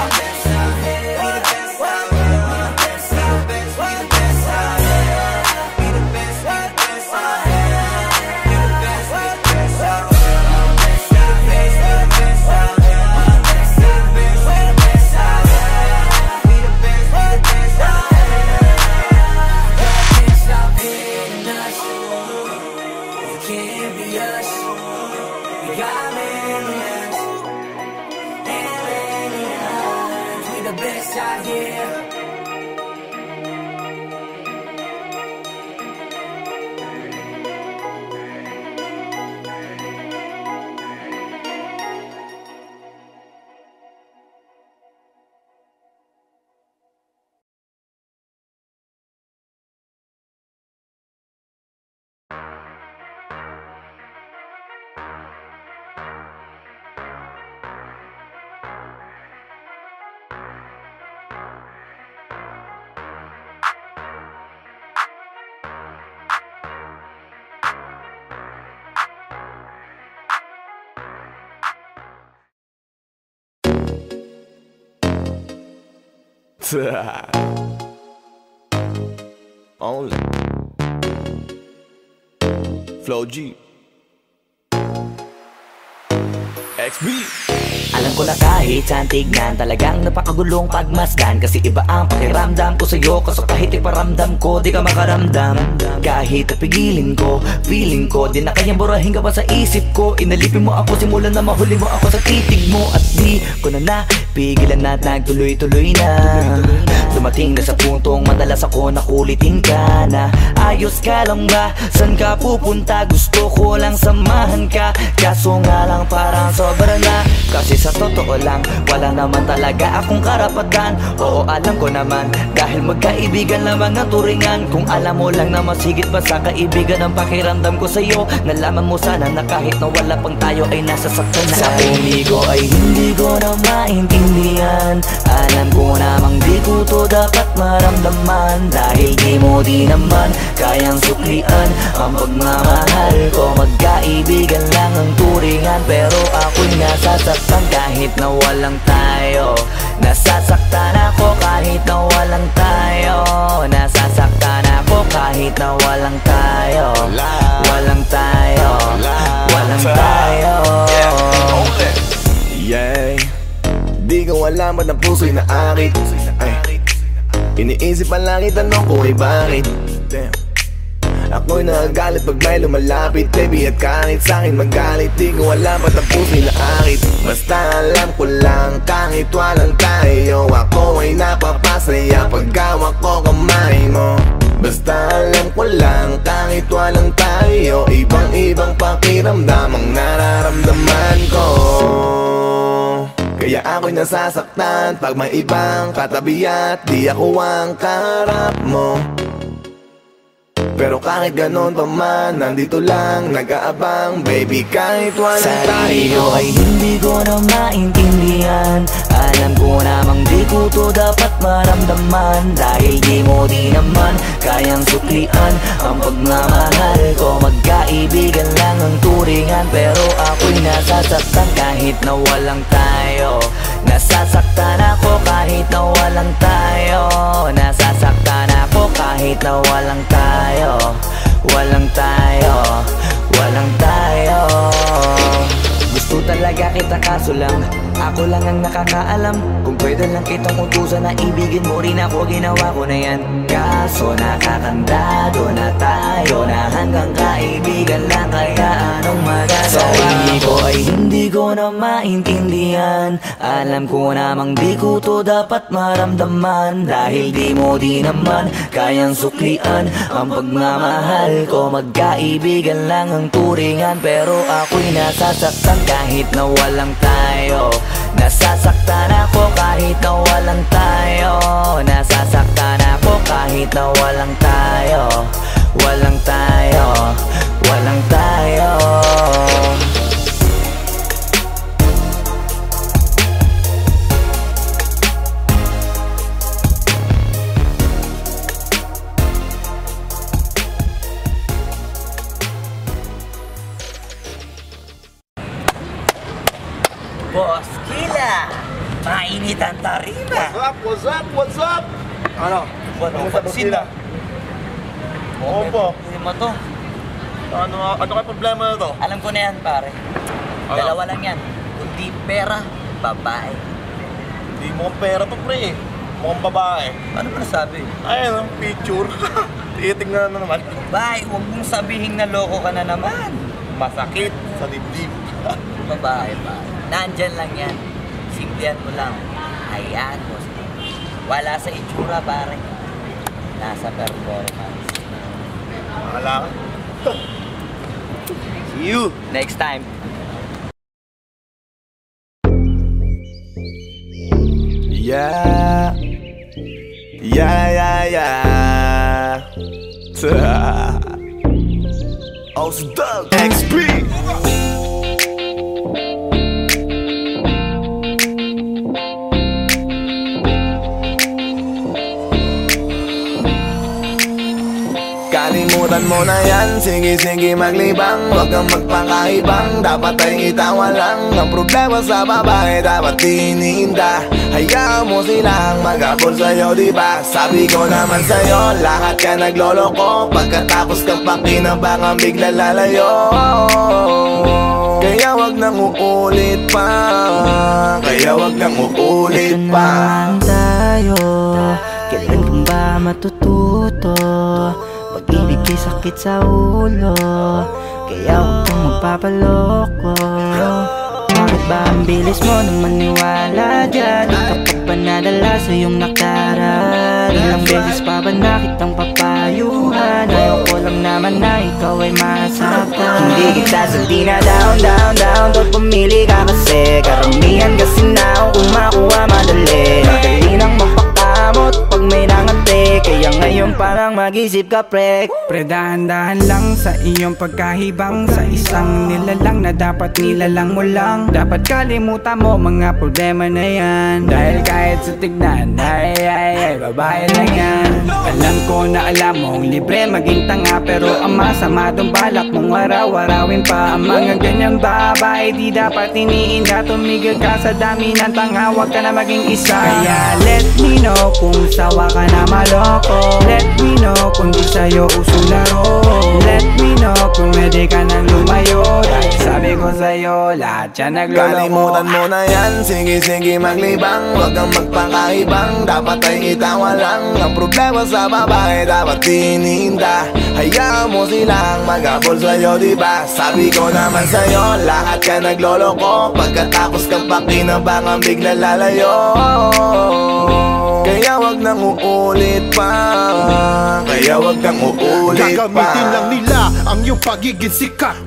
Only Flow G XB. Alam ko na kahit saan tignan, talagang napakagulong pagmasdan. Kasi iba ang pakiramdam ko sa'yo, kaso kahit iparamdam ko, di ka makaramdam. Kahit napigilin ko, feeling ko, di na kayang burahin ka pa sa isip ko. Inalipin mo ako, simulan na mahuli mo ako sa titig mo. At di ko na napigilan na nagtuloy-tuloy na. Dumating na sa puntong madalas ako nakulitin ka na. Ayos ka lang ba? San ka pupunta? Gusto ko lang samahan ka, kaso nga lang parang sobra na. Kasi sa totoo lang, wala naman talaga akong karapatan. Oo, alam ko naman, dahil magkaibigan lamang ang turingan. Kung alam mo lang na masigit pa sa kaibigan ang pakiramdam ko sa'yo, nalaman mo sana na kahit na wala pang tayo ay nasasaktan na. Sa umigo ay hindi ko na maintindihan. Alam ko namang di ko to dapat maramdaman, dahil di mo di naman kayang suklian ang pagmamahal ko. Magkaibigan lang ang turingan, pero ako'y nasasaktan kahit na walang tayo. Nasasaktan ako kahit na walang tayo. Nasasaktan walang tayo. Walang tayo. Walang tayo. Yeah. Di ko alam ba't ang puso'y naakit. Iniisip ang langit, tanong ko ay bakit. Ako'y nagagalit pag may lumalapit, baby, at kahit sa'kin magalit. Di ko alam ba't ang puso'y naakit. Basta alam ko lang kahit walang tayo, ako ay napapasaya pag hawak ko kamay mo. Basta alam ko lang kahit walang tayo, ibang-ibang pakiramdam ang nararamdaman ko. Kaya ako'y nasasaktan pag may ibang katabi at di ako ang kaharap mo. Pero kahit ganon pa man, nandito lang nag-aabang, baby, kahit walang tayo. Ay hindi ko na maintindihan. Alam ko namang di ko to dapat maramdaman, dahil di mo di naman kayang suklian ang pagmamahal ko. Magkaibigan lang ang turingan, pero ako'y nasasaktan kahit na walang tayo. Nasasaktan ako kahit na walang tayo. Nasasaktan ako kahit na walang tayo. Walang tayo. Walang tayo. Gusto talaga kita kaso lang ako lang ang nakakaalam. Kung pwede lang kitang utusan na ibigin mo rin ako, ginawa ko na yan. Kaso nakakandado na tayo na hanggang kaibigan lang, kaya anong magagawa? Ay hindi ko na maintindihan. Alam ko namang di ko to dapat maramdaman, dahil di mo di naman kayang suklian ang pagmamahal ko. Magkaibigan lang ang turingan, pero ako'y nasasaktan kahit na walang tayo. Nasasaktan ako kahit na walang tayo. Nasasaktan ako kahit na walang tayo. Walang tayo. Walang tayo. Boss Kila, mainit ang tarima. What's up? What's up? Ano? Ano pansin na? Oo po. Hindi mo to. Ano kayo problema na to? Alam ko na yan, pare. Dalawa lang yan. Kundi pera, babae. Hindi mo pera to, pre. Mukhang babae. Ano ba nasabi? Ayun, picture. Titingnan na naman. Babae, huwag mong sabihin na loko ka na naman. Masakit sa dibdib. Babae, pare. Nandyan lang yan. Simplihan mo lang. Hayaan mo. Wala sa itsura, pare. Nasa performance. Wala ka. See you next time. Yeah. Doug XP. Kalimutan mo na yan, sige maglibang. Huwag kang magpakaibang, dapat ay itawa lang. Ang problema sa babae, dapat tinihinda. Hayaan mo silang mag-abol sa'yo, diba? Sabi ko naman sa'yo, lahat ka nagloloko. Pagkatapos kang pakinabangan, bigla lalayo. Kaya wag nang uulit pa. Kaya wag nang uulit pa. Tayo, kailan kang ba matututo? Pag-ibig ay sakit sa ulo, kaya huwag kang magpapaloko. Bakit ba ang bilis mo nang maniwala dyan? Di ka pa ba nadala sa iyong nakaraan? Ilang beses pa ba nakitang papayuhan? Ayaw ko lang naman na ikaw ay masaktan. Hindi kita saldi na down Tot pumili ka kasi karamihan kasi na kung makuha madali. Madali nang mapakamot pag may nangante, kaya ngayon parang mag-isip ka, pre. Pre, dahan-dahan lang sa iyong pagkahibang, sa isang nilalang na dapat nilalang mo lang. Dapat kalimutan mo mga problema na yan, dahil kahit sa tignan ay babae lang yan. Alam ko na alam mong libre maging tanga, pero ang masama dong balak mong araw-arawin pa. Ang mga ganyang babae di dapat iniinda. Tumigil ka sa dami ng tanga, wag ka na maging isa. Kaya let me know kung sawa ka na maloko. Let me know kung di sa'yo uso laro. Let me know kung pwede ka nang lumayo. Dahil sabi ko sa'yo, lahat yan nagloloko. Kalimutan mo na yan, sige maglibang. Huwag kang magpakaibang, dapat ay itawa lang. Ang problema sa babae, dapat tininda. Hayaan mo silang maghabol sa'yo, diba? Sabi ko naman sa'yo, lahat ka nagloloko. Pagkatapos kang pakinabangan, bigla lalayo. Kaya wag nang uulit pa. Kaya wag kang uulit pa. Gagamitin lang nila ang iyong pagiging sikat.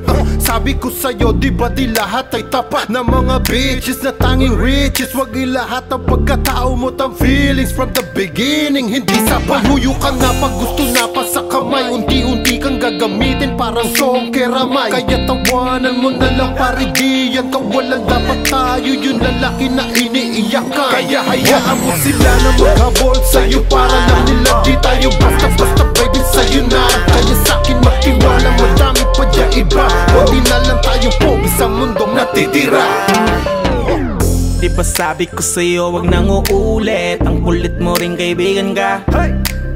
Sabi ko sa'yo, di ba di lahat ay tapat na mga bitches na tanging riches. Wag ilahat ang pagkatao mo tang feelings from the beginning. Hindi sapat, huyo ka na pag gusto na pa sa kamay. Unti-unti kang gagamitin parang song keramay. Kaya tawanan mo na lang paridiyan ka. Walang dapat tayo, yun lalaki na iniiyak ka. Kaya hayaan mo sila na maghabol sa'yo. Para lang nila di tayo basta-basta baby sa'yo na. Kaya sa'kin magtiwala, madami pa dyan iba. Hindi na lang tayo pogi sa mundong natitira. Di ba sabi ko sa'yo, wag nang uulit. Ang kulit mo rin kaibigan ka.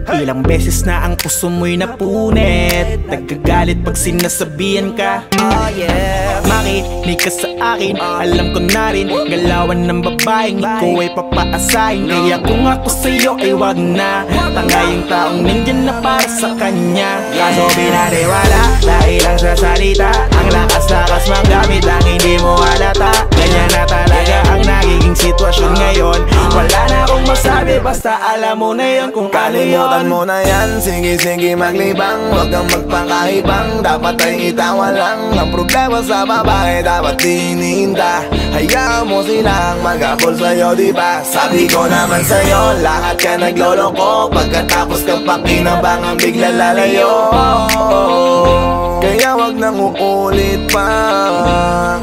Ilang beses na ang puso mo'y napunit. Nagkagalit pag sinasabihan ka. Oh yeah, makinig ka sa akin. Alam ko na rin, galawan ng babaeng ikaw ay papaasahin. Kaya kung ako sa'yo ay wag na. Tanga yung taong nandyan na para sa kanya. Kaso binariwala dahil lang sa salita. Ang lakas-lakas magamit lang hindi mo halata. Ganyan na talaga ang nagiging sitwasyon ngayon. Wala na akong masabi, basta alam mo na yun kung ano yun. Kalimutan mo na yan, sige maglibang. Huwag kang magpakaibang, dapat ay itawa lang. Ang problema sa babae, dapat tininda. Hayaan mo silang maghabol sa'yo, diba? Sabi ko naman sa'yo, lahat ka nagloloko. Pagkatapos kang pakinabangan, bigla lalayo. Kaya wag nang uulit pa.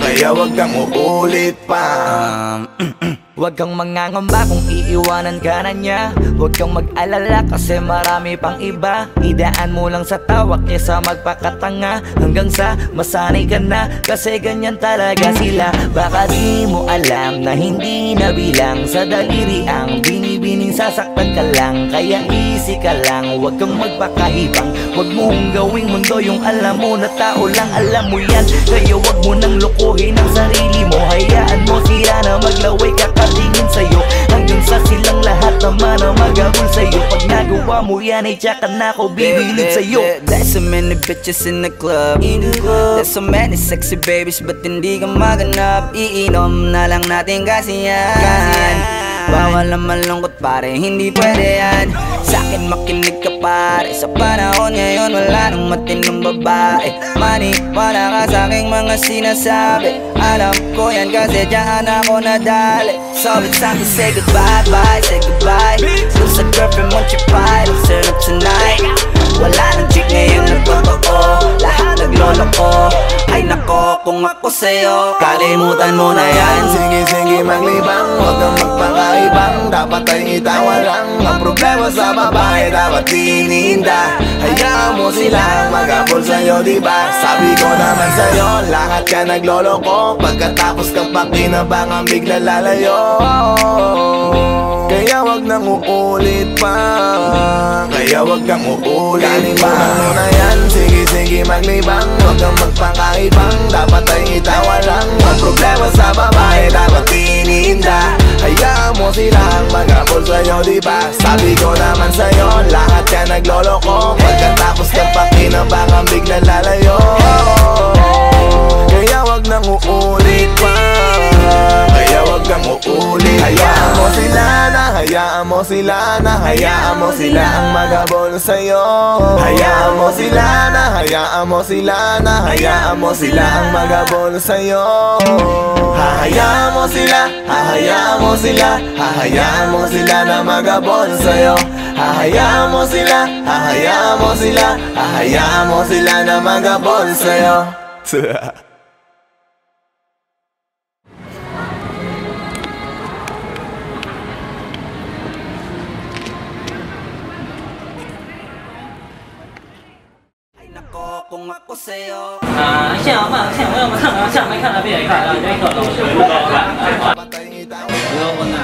Kaya wag kang uulit pa. Huwag kang mangangamba kung iiwanan ka na niya. Huwag kang mag-alala kasi marami pang iba. Idaan mo lang sa tawa kesa magpakatanga. Hanggang sa masanay ka na kasi ganyan talaga sila. Baka di mo alam na hindi nabilang sa daliri ang binibining sasaktan ka lang. Kaya easy ka lang, huwag kang magpakahibang. Huwag mong gawing mundo yung alam mo na tao lang alam mo yan. Kaya huwag mo nang lokohin ang sarili mo. Hayaan mo sila na maglaway kakatingin sa'yo. Hanggang sa silang lahat naman na maghabol sa'yo. Pag nagawa mo yan ay tsaka na ako bibilid sa'yo. There's so many bitches in the club. There's so many sexy babies but hindi ka maganap. Iinom na lang natin kasi yan. Bawal na malungkot pare, hindi pwede yan. Sa'kin makinig ka pare, sa panahon ngayon wala nang matinong babae. Maniwala ka sa'king mga sinasabi. Alam ko yan kasi dyan ako nadali. So it's time to say goodbye, bye, say goodbye. Dun sa girlfriend mo chipay, let's turn up tonight. Wala nang chick ngayon na totoo, lahat nagloloko. Ay nako, kung ako sa'yo, kalimutan mo na yan. Sige maglibang, huwag kang magpakaibang. Dapat ay itawa lang. Ang problema sa babae, dapat tininda. Hayaan mo silang maghabol sa'yo, diba? Sabi ko naman sa'yo, lahat ka nagloloko. Pagkatapos kang pakinabangan, bigla lalayo. Kaya wag nang uulit pa. Kaya wag kang uulit pa. Kalimutan mo na yan, sige maglibang. Huwag kang magpakaibang, dapat ay itawa lang. Ang problema sa babae, dapat tininda. Hayaan mo silang maghabol sa'yo, diba? Sabi ko naman sa'yo, lahat ka nagloloko. Pagkatapos kang pakinabangan, bigla lalayo. Kaya wag nang uulit pa. Kaya wag kang uulit pa. Hayaan mo sila na, hayaan mo sila na, hayaan mo sila ang maghabol sa'yo. Hayaan mo sila na, hayaan mo sila na, hayaan mo sila ang maghabol sa'yo. Hahayaan mo sila, hahayaan mo sila, hahayaan mo sila na maghabol sa'yo. Hahayaan mo sila, hahayaan mo sila, hahayaan mo sila na maghabol sa'yo. Kung ako sa'yo 想嘛，想要么看啊，想没看啊，别看啊，别看了，不高看。不要问呐。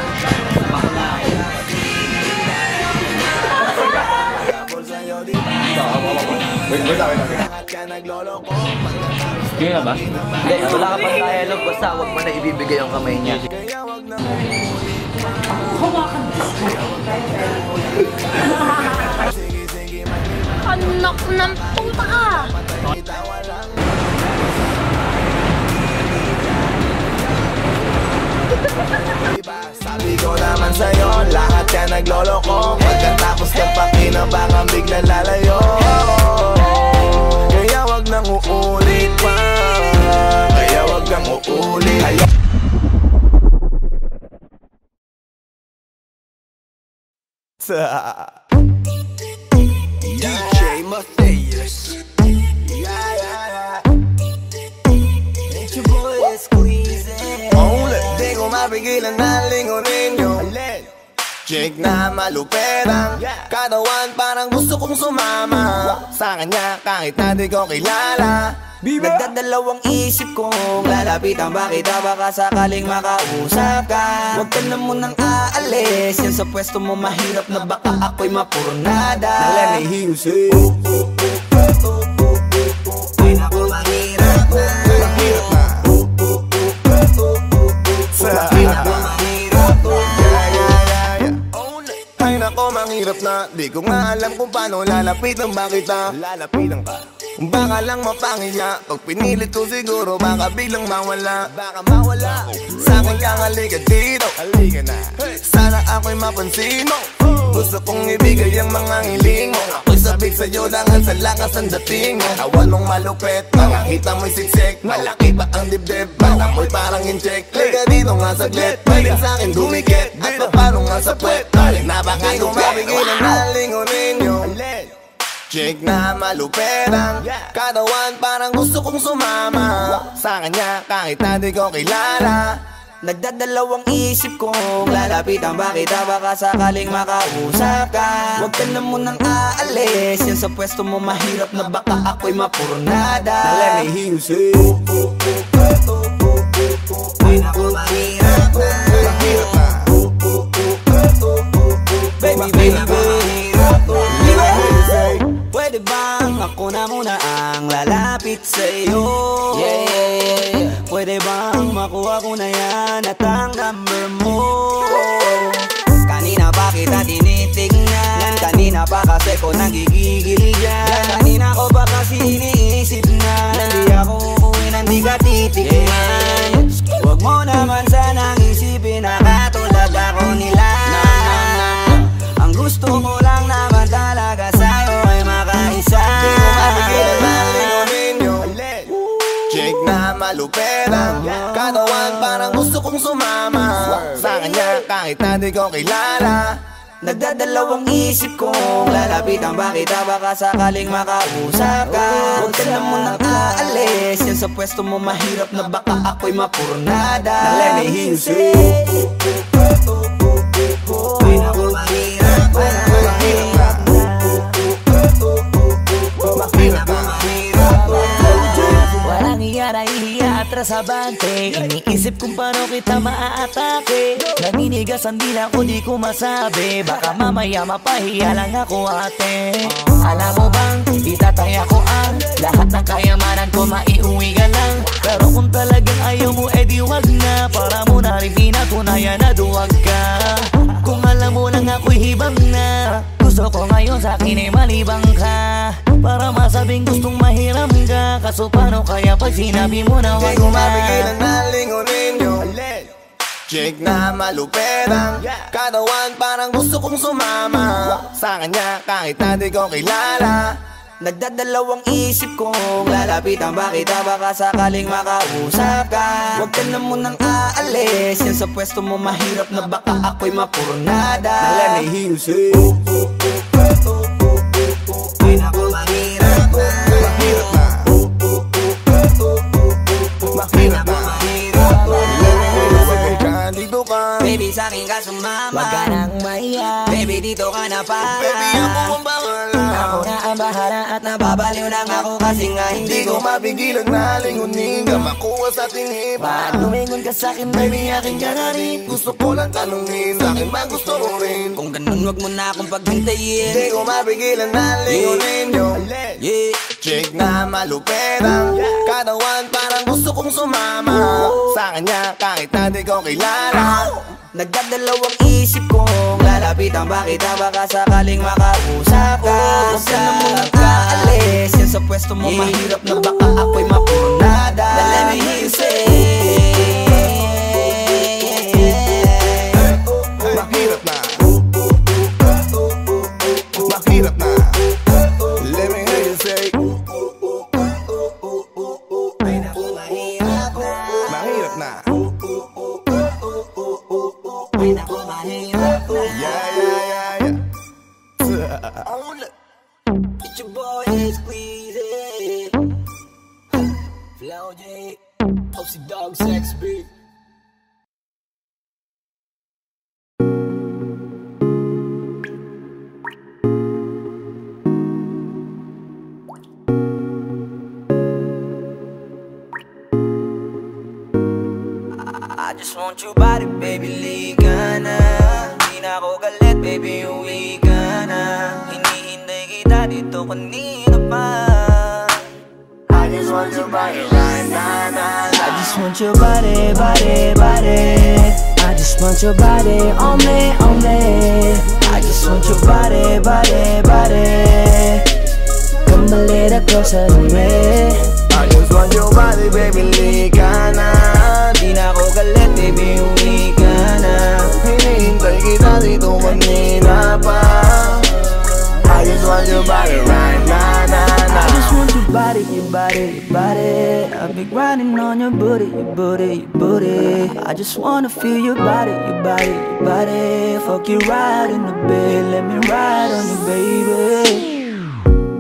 Sige na ba? Hindi, wala ka pang dialogue. Basta huwag mo na ibibigay yung kamay niya. Anak ng puta ka! Sabi ko naman sa'yo, lahat yan nagloloko. Pagkatapos kang pakinabangan biglang lalayo. Kaya wag nang uulit pa. Kaya wag kang uulit. DJ Mateus. It's your boy Squeezy. Di ko mapigilan na lingunin yung chick na maluperang katawan, parang gusto kong sumama sa kanya kahit na di ko kilala. Nagdadalawang isip kong lalapitan ba kita, baka sakaling makausap ka. Huwag ka na munang aalis, yan sa pwesto mo mahirap na baka ako'y mapurnada. Nalanihiusin ay naku, mahirap na. Mahirap na. Ay nako, mahirap na. Di ko nga alam kung paano lalapitan ba kita. Lalapitan ka. Baka lang mapangiya. Pag pinilit ko siguro baka biglang mawala. Baka mawala. Sa akin kang halika dito. Halika na. Sana ako'y mapansin mo. Gusto kong ibigay ang mga hiling mo. Ako'y sabik sa'yo langan sa lakas ang dating mo. Awan mong malupet, makakita mo'y siksik. Malaki pa ang dibdib, mata mo'y parang incheck. Liga dito nga saglit, pwede sa'kin dumikit. At paano nga sa puwet, napaka di ko mapigilan na lingunin yung chick na maluperang katawan, parang gusto kong sumama sa kanya kahit na di ko kilala. Nagdadalawang isip kong lalapitan ba kita, baka sakaling makausap ka. Huwag ka na munang aalis, yan sa pwesto mo mahirap na baka ako'y mapurnada. Nalanihiusin ay naku, mahirap na. Mahirap na. Baby, mahirap na. Pwede bang ako na muna ang lalapit sa'yo? Yeah. Pwede bang makuha ko na yan at ang number mo? Kanina pa kita tinitignan, kanina pa kasi ko nagigigil dyan. Kanina ko pa kasi iniisip na hindi ako uuwi nang di ka titignan. Huwag mo naman sanang isipin na katulad ako nila. Ang gusto ko lang naman talaga sa'yo ay makaisa. Di ko mapigilan na lingunin yung chick na maluperang katawan, parang gusto kong sumama sa kanya kahit na di ko kilala. Nagdadalawang isip kong lalapitan ba kita, baka sakaling makausap ka. Huwag ka na munang aalis, yan sa pwesto mo mahirap na baka ako'y mapurnada. Nalanihiusin ay naku, mahirap na. Mahirap na. Walang iya na ihiya atras sa bante. Iniisip kung paano kita maaatake. Naninigas ang dila ko, di ko masabi. Baka mamaya mapahiya lang ako, ate. Alam mo bang, itatay ako ang lahat ng kayamanan ko, maiuwi ka lang. Pero kung talagang ayaw mo, edi wag na. Para mo na rin pinatunayan na duwag ka. Kung alam mo lang ako'y hibang na, gusto ko ngayon sa'kin ay malibang ka. Para masabing gustong mahiram ka. Kaso paano kaya pag sinabi mo na wag di ko na? mapigilan na lingunin yung chick na maluperang katawan, parang gusto kong sumama sa kanya kahit na di ko kilala. Nagdadalawang isip kong lalapitan ba kita, baka sakaling makausap ka. Huwag ka na munang aalis, yan sa pwesto mo mahirap na baka ako'y mapurnada. Nalanihiusin ay naku, mahirap na. Mahirap na. Mahirap na. Dito ka, baby, sa'kin ka sumama. Wag ka nang maiya, baby, dito ka na para. baby, ako ang bahala. ako na ang bahala at nababaliw na nga ako kasi nga hindi ko mapigilan na lingunin ka makuha sa tingin. Ba't lumingon ka sa'kin baby, akin ka na rin. Gusto ko lang tanungin, sa'kin ba gusto mo rin? Kung ganun wag mo na akong paghintayin. Hindi ko mapigilan na lingunin yung chick na malupit ang katawan, parang gusto kong sumama sa kanya kahit na di ko kilala. Nagdadalawang isip kong lalapitan ba kita, baka sakaling makausap ka. Huwag ka na mong kaalis, yan sa pwesto mo mahirap na baka ako'y mapunada. Let me hear you say mahirap na, mahirap na. Let me hear you say mahirap na. It's your boy, Squeezy Flow J, Oxy Dog, Sex Beat. I just want your body, baby, liga na. Di na ako galit, baby, uwi ka na. Hinihintay kita dito kanina pa. I just want your body right now, nah, nah. I just want your body, body, body. I just want your body on me, on me. I just want your body, body, body. Come a little closer to me. I just want your body, baby, liga na. Di na ako galit, baby, uwi ka na. Hinihintay kita dito kanina pa. I just want your body right now, nah, nah. I just want your body, your body, your body. I've been grinding on your booty, your booty, your booty. I just wanna feel your body, your body, your body. Fuck you right in the bed, let me ride on you, baby.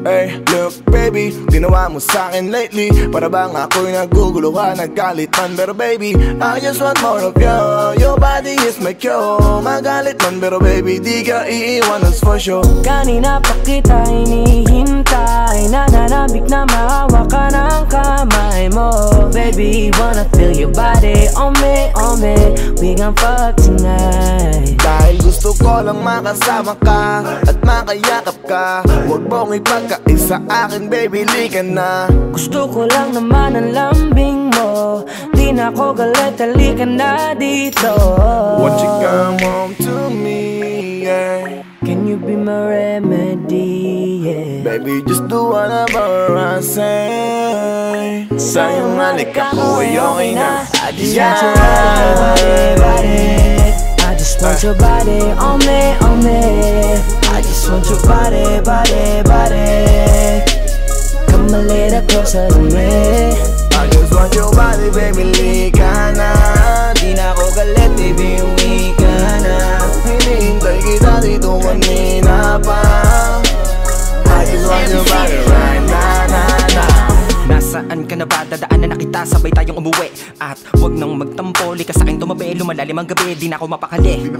Hey, look baby, ginawa mo sa'kin lately. Para bang ako'y nagugulo ka, naggalit man. Pero baby, I just want more of you. Your body is my cure. Magalit man, pero baby, di ka iiwan, that's for sure. Kanina pa kita hinihintay, nananabik na mahawak ka ng kamay mo. Baby, wanna feel your body on me, on me. We gon' fuck tonight. Dahil gusto ko lang makasama ka at makayakap ka. Huwag mong ipagkaisa akin, baby, lika na. Gusto ko lang naman ang lambing mo. Di na ako galit, halika na dito. Won't you come home to me, yeah? Can you be my remedy, yeah? Baby, just do whatever I say. Sa'yong halik ako ay okay na. I just want your body, body. I just want your body on me, on me. I just want your body, body, body. Come a little closer to me. I just want your body, baby, lika na. Di na ako galit, baby, uwi ka na. Hinihintay kita dito kanina pa. I just want your body right now, nah, nah. Nasaan ka na ba? Dadaanan na kita, sabay tayong umuwi. At wag nang magtampo, lika sa'kin tumabi. Lumalalim ang gabi, di na ako mapakali.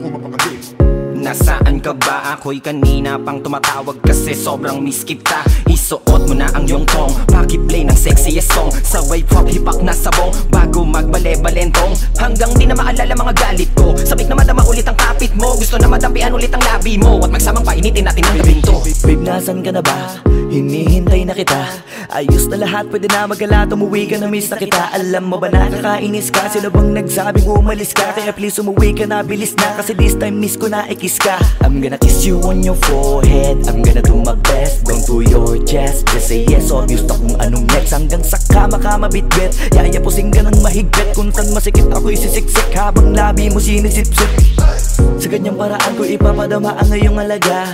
Nasaan ka ba? Ako'y kanina pang tumatawag kasi sobrang miss kita. Isuot mo na ang iyong tong, pakiplay ng sexiest song. Sabay pop hipak na sabong, bago magbale-balentong. Hanggang di na maalala mga galit ko. Sabik na madama ulit ang kapit mo. Gusto na madampian ulit ang labi mo. At magsamang painitin natin ang gabing to. Babe, nasan ka na ba? Hinihintay na kita. Ayos na lahat, pwede na magala. Umuwi ka na, miss na kita. Alam mo ba nakakainis ka? Sino bang nagsabing umalis ka? Kaya please umuwi ka na, bilis na. Kasi this time miss ko na ikis ka. I'm gonna kiss you on your forehead. I'm gonna do my best, down to your chest. Just say yes, obvious na kung anong next. Hanggang sa kama ka mabitbit. Yayapusing ka ng mahigpit. Kung saan masikip ako'y sisiksik. Habang labi mo sinisipsip. Sa ganyang paraan ko ipapadama ang ngayong alaga.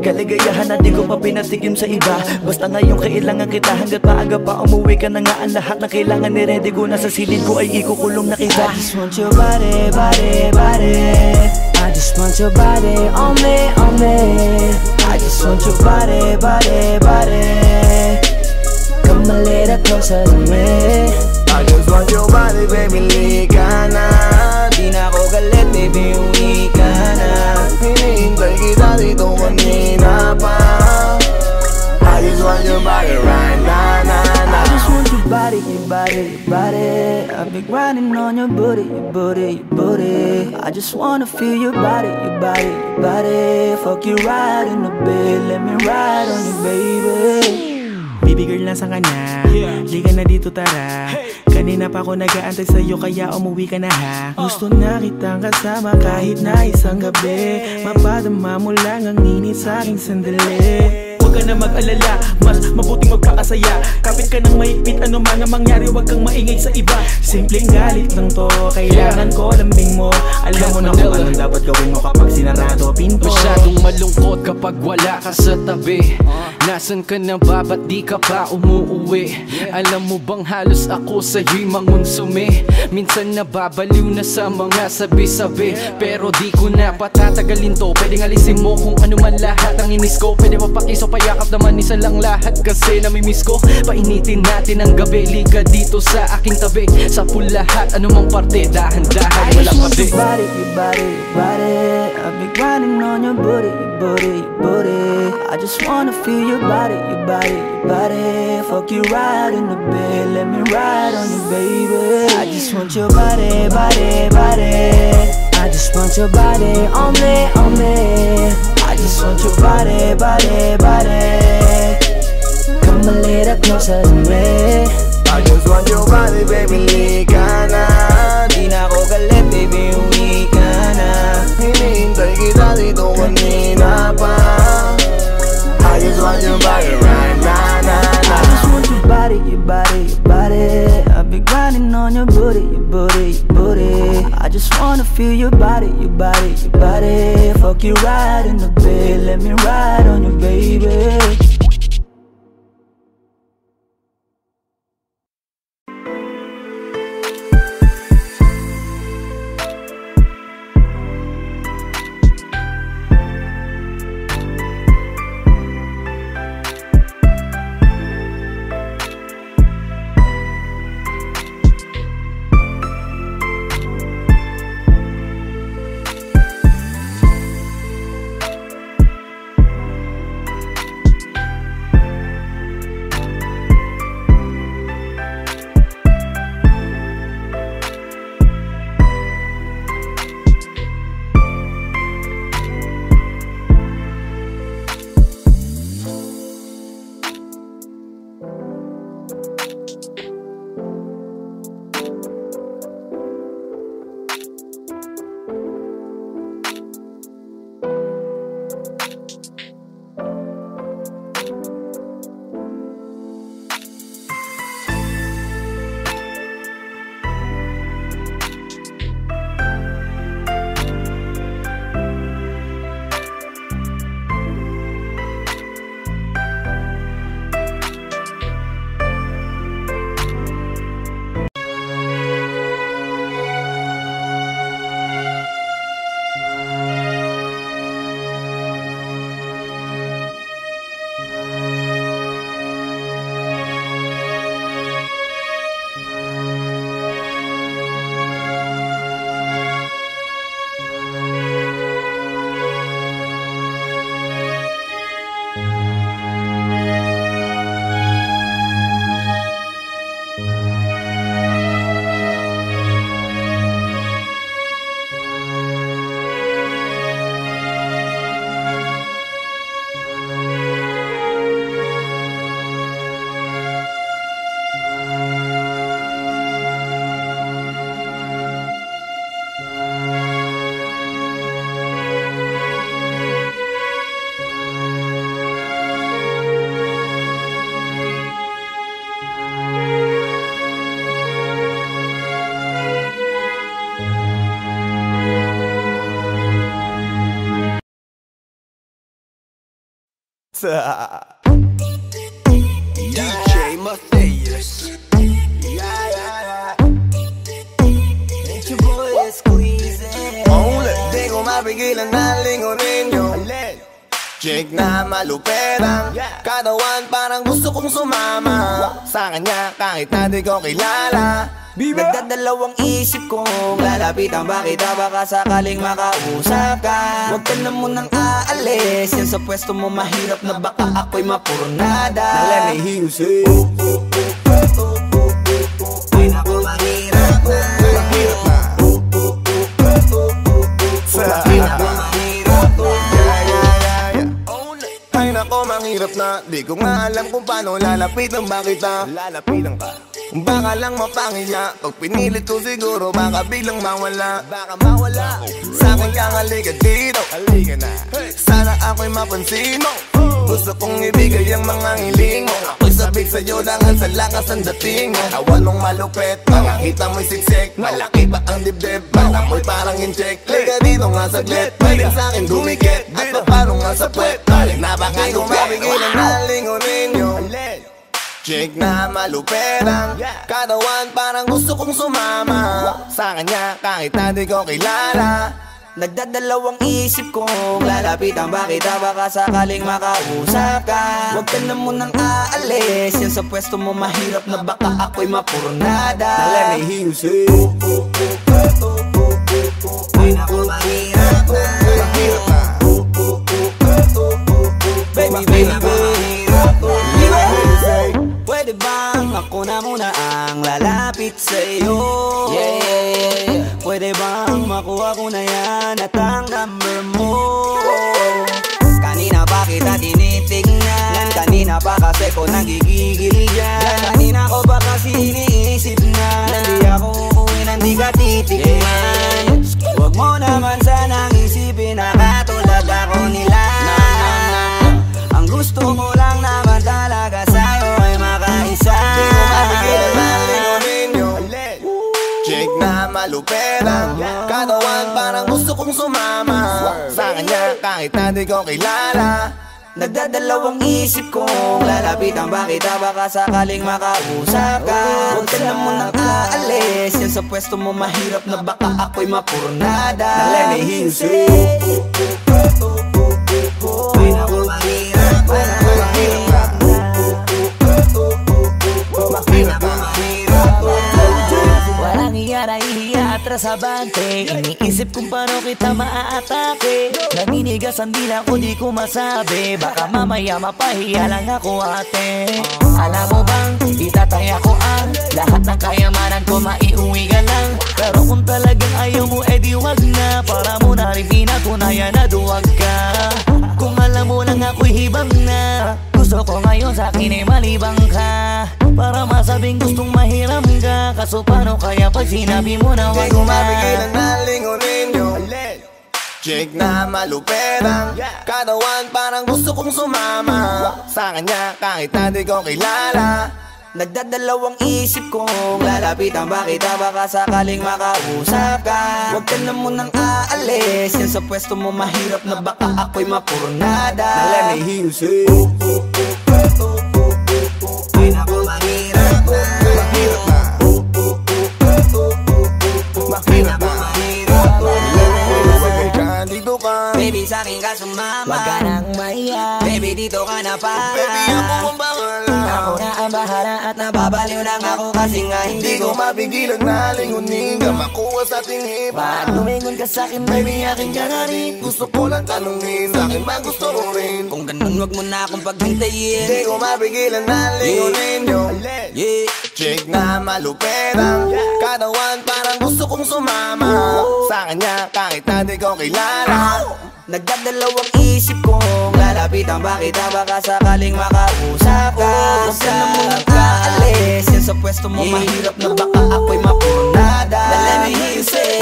Kaligayahan na di ko pa pinatikim sa iba. Basta ngayon kailangan kita. Hanggat maaga pa umuwi ka na nga. Ang lahat na kailangan ni-ready ko na sa silid ko ay ikukulong na kita. I just want your body, body, body. I just want your body on me, on me. I just want your body, body, body. Come a little closer to me. I just want your body, baby, lika na. Di na ako galit, baby, uwi ka na. Hinihintay kita dito kanina pa. I just want your I've been grinding on your booty, your booty, your booty. I just wanna feel your body, your body, your body. Fuck you right in the bed, let me ride on you, baby. Baby girl, nasan ka na? Liga na dito, tara. Kanina pa ako nag-aantay sa'yo, kaya umuwi ka na ha. Gusto na kitang kasama kahit na isang gabi. Mapadama mo lang ang init sa'king sandali. Huwag ka na mag-alala, mas mabuting magpakasaya. Kapit ka ng mahigpit, ano man ang mangyari, huwag kang maingay sa iba. Simpleng galit lang to, kailangan ko lambing mo. Alam mo na kung anong dapat gawin mo kapag sinarado pinto. Masyadong malungkot kapag wala ka sa tabi. Nasaan ka na ba, ba't di ka pa umuuwi? Alam mo bang halos ako sa'yo'y mangunsumi? Minsan nababaliw na sa mga sabi-sabi, pero di ko na patatagalin to. Pwedeng alisin mo kung ano man lahat ang inis ko. Pwede mapakiso, payakap naman isa lang lahat, kasi namimiss ko. Painitin natin ang gabi, liga dito sa aking tabi. Sa pool lahat, anumang parte, dahan-dahan, walang pabi. Your body, your body, your body. I've been grinding on your booty, your booty, your booty. I just wanna feel your body, your body, your body. Fuck you right in the bed, let me ride on you, baby. I just want your body, body, body. I just want your body on me, on me. I just want your body, body, body. Come a little closer to me. I just want your body, baby, lika na. Di na ako galit, baby, uwi ka na. Hinihintay kita dito kanina pa. I just want your body right now, I just want your body, your body, your body. I've been grinding on your booty, your booty, your booty. I just wanna feel your body, your body, your body. Fuck you right in the bed, let me ride on you, baby. DJ Matthias. It's your boy Squeezy. Di ko mapigilan na lingunin yung chick na maluperang katawan, parang gusto kong sumama sa kanya kahit na di ko kilala. Nagdadalawang isip kong lalapitan ba kita, baka sakaling makausap ka. Huwag ka na munang aalis, yan sa pwesto mo mahirap na baka ako'y mapurnada. Nalanay hiusay ay naku mahirap. ako manghirap na. Di ko nga alam kung paano lalapitan ba kita. Lalapitan ka, baka lang mapangiya. Pag pinilit ko siguro baka biglang mawala. Baka mawala. Sa'kin kang halika dito, halika na. Sana ako'y mapansin mo. Gusto kong ibigay ang mga hiling mo. Ako'y sabik sa'yo langan sa lakas ang dating mo. Awan mong malupet, makakita mo'y siksik. Malaki pa ang dibdib, mata mo'y parang incheck. Liga dito nga saglit, pwedeng sa'kin dumikit. At paano nga sa puwet, balik na baka tumapigilan na lingunin nyo. Chick na maluperang katawan, parang gusto kong sumama sa kanya kahit na di ko kilala. Nagdadalawang isip kong lalapitan ba kita, baka sakaling makausap ka. Huwag ka na munang aalis, yan sa pwesto mo mahirap na baka ako'y mapurnada. Let me hear you say ay naku mahirap na, mahirap na. Baby, baby, mahirap na. Pwede bang ako na muna ang lalapit sa'yo? Yeah. Pwede bang makuha ko na yan at ang number mo? Kanina pa kita tinitignan, kanina pa kasi ko nagigigil dyan. Kanina ko pa kasi iniisip na hindi ako uuwi nang di ka titignan. Huwag mo naman sanang isipin na katulad ako nila. Ang gusto ko lang naman talaga sa'yo ay makaisa. Di ko mapigilan na lingunin nyo. Chick na maluperang katawan, parang gusto kong sumama sa kanya kahit na di ko kilala. Nagdadalawang isip kong lalapitan ba kita, baka sakaling makausap ka. Huwag ka na munang aalis, yan sa pwesto mo mahirap na baka ako'y mapurnada. Let me hear you say ay naku mahirap na, mahirap na. mahirap na. Walang iya na ihiya atras abante. Iniisip kung paano kita maaatake. Naninigas ang dila ko, di ko masabi. Baka mamaya mapahiya lang ako ate. Alam mo bang itatay ako ang lahat ng kayamanan ko, maiuwi ka lang. Pero kung talagang ayaw mo, edi wag na. Para mo na rin pinatunayan na duwag ka. Kung alam mo lang ako'y hibang na. Gusto ko ngayon sa'kin ay malibang ka, para masabing gustong mahiram ka. Kaso paano kaya pag sinabi mo na wag di ko na? mapigilan na lingunin nyo. Chick na maluperang katawan, parang gusto kong sumama sa kanya kahit na di ko kilala. Nagdadalawang isip kong lalapitan ba kita, baka sakaling makausap ka. Huwag ka na munang aalis, yan sa pwesto mo mahirap na baka ako'y mapurnada. Let me hear you say ay naku mahirap na, mahirap na. Mahirap na. Dito ka, baby sa'kin ka sumama. Wag ka nang maiya, baby dito ka na para. baby ako ang bahala. Ako na ang bahala at nababaliw lang ako kasi nga Hindi ko mapigilan na lingunin ka, makuha sa ating hipa. Pag lumingon ka sa'kin, baby, akin ka na rin. Gusto ko lang tanungin, sa'kin ba gusto mo rin? kung ganun wag mo na akong paghintayin. Hindi ko mapigilan na lingunin nyo. Yeah. Chick na maluperang katawan, parang gusto kong sumama sa kanya kahit na di ko kilala. Nagdadalawang isip kong lalapitan ba kita, baka sakaling makausap ka. Huwag ka na munang aalis, yan sa pwesto mo mahirap na baka ako'y mapurnada. Let me hear you say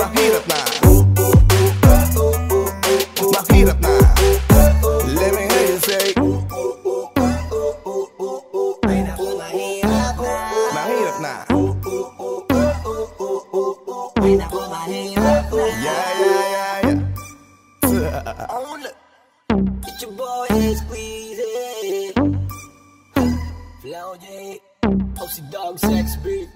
mahirap na, mahirap na. Let me hear you say mahirap na. It's your boy Squeezy, Flow J, OC Dog Sex Beat.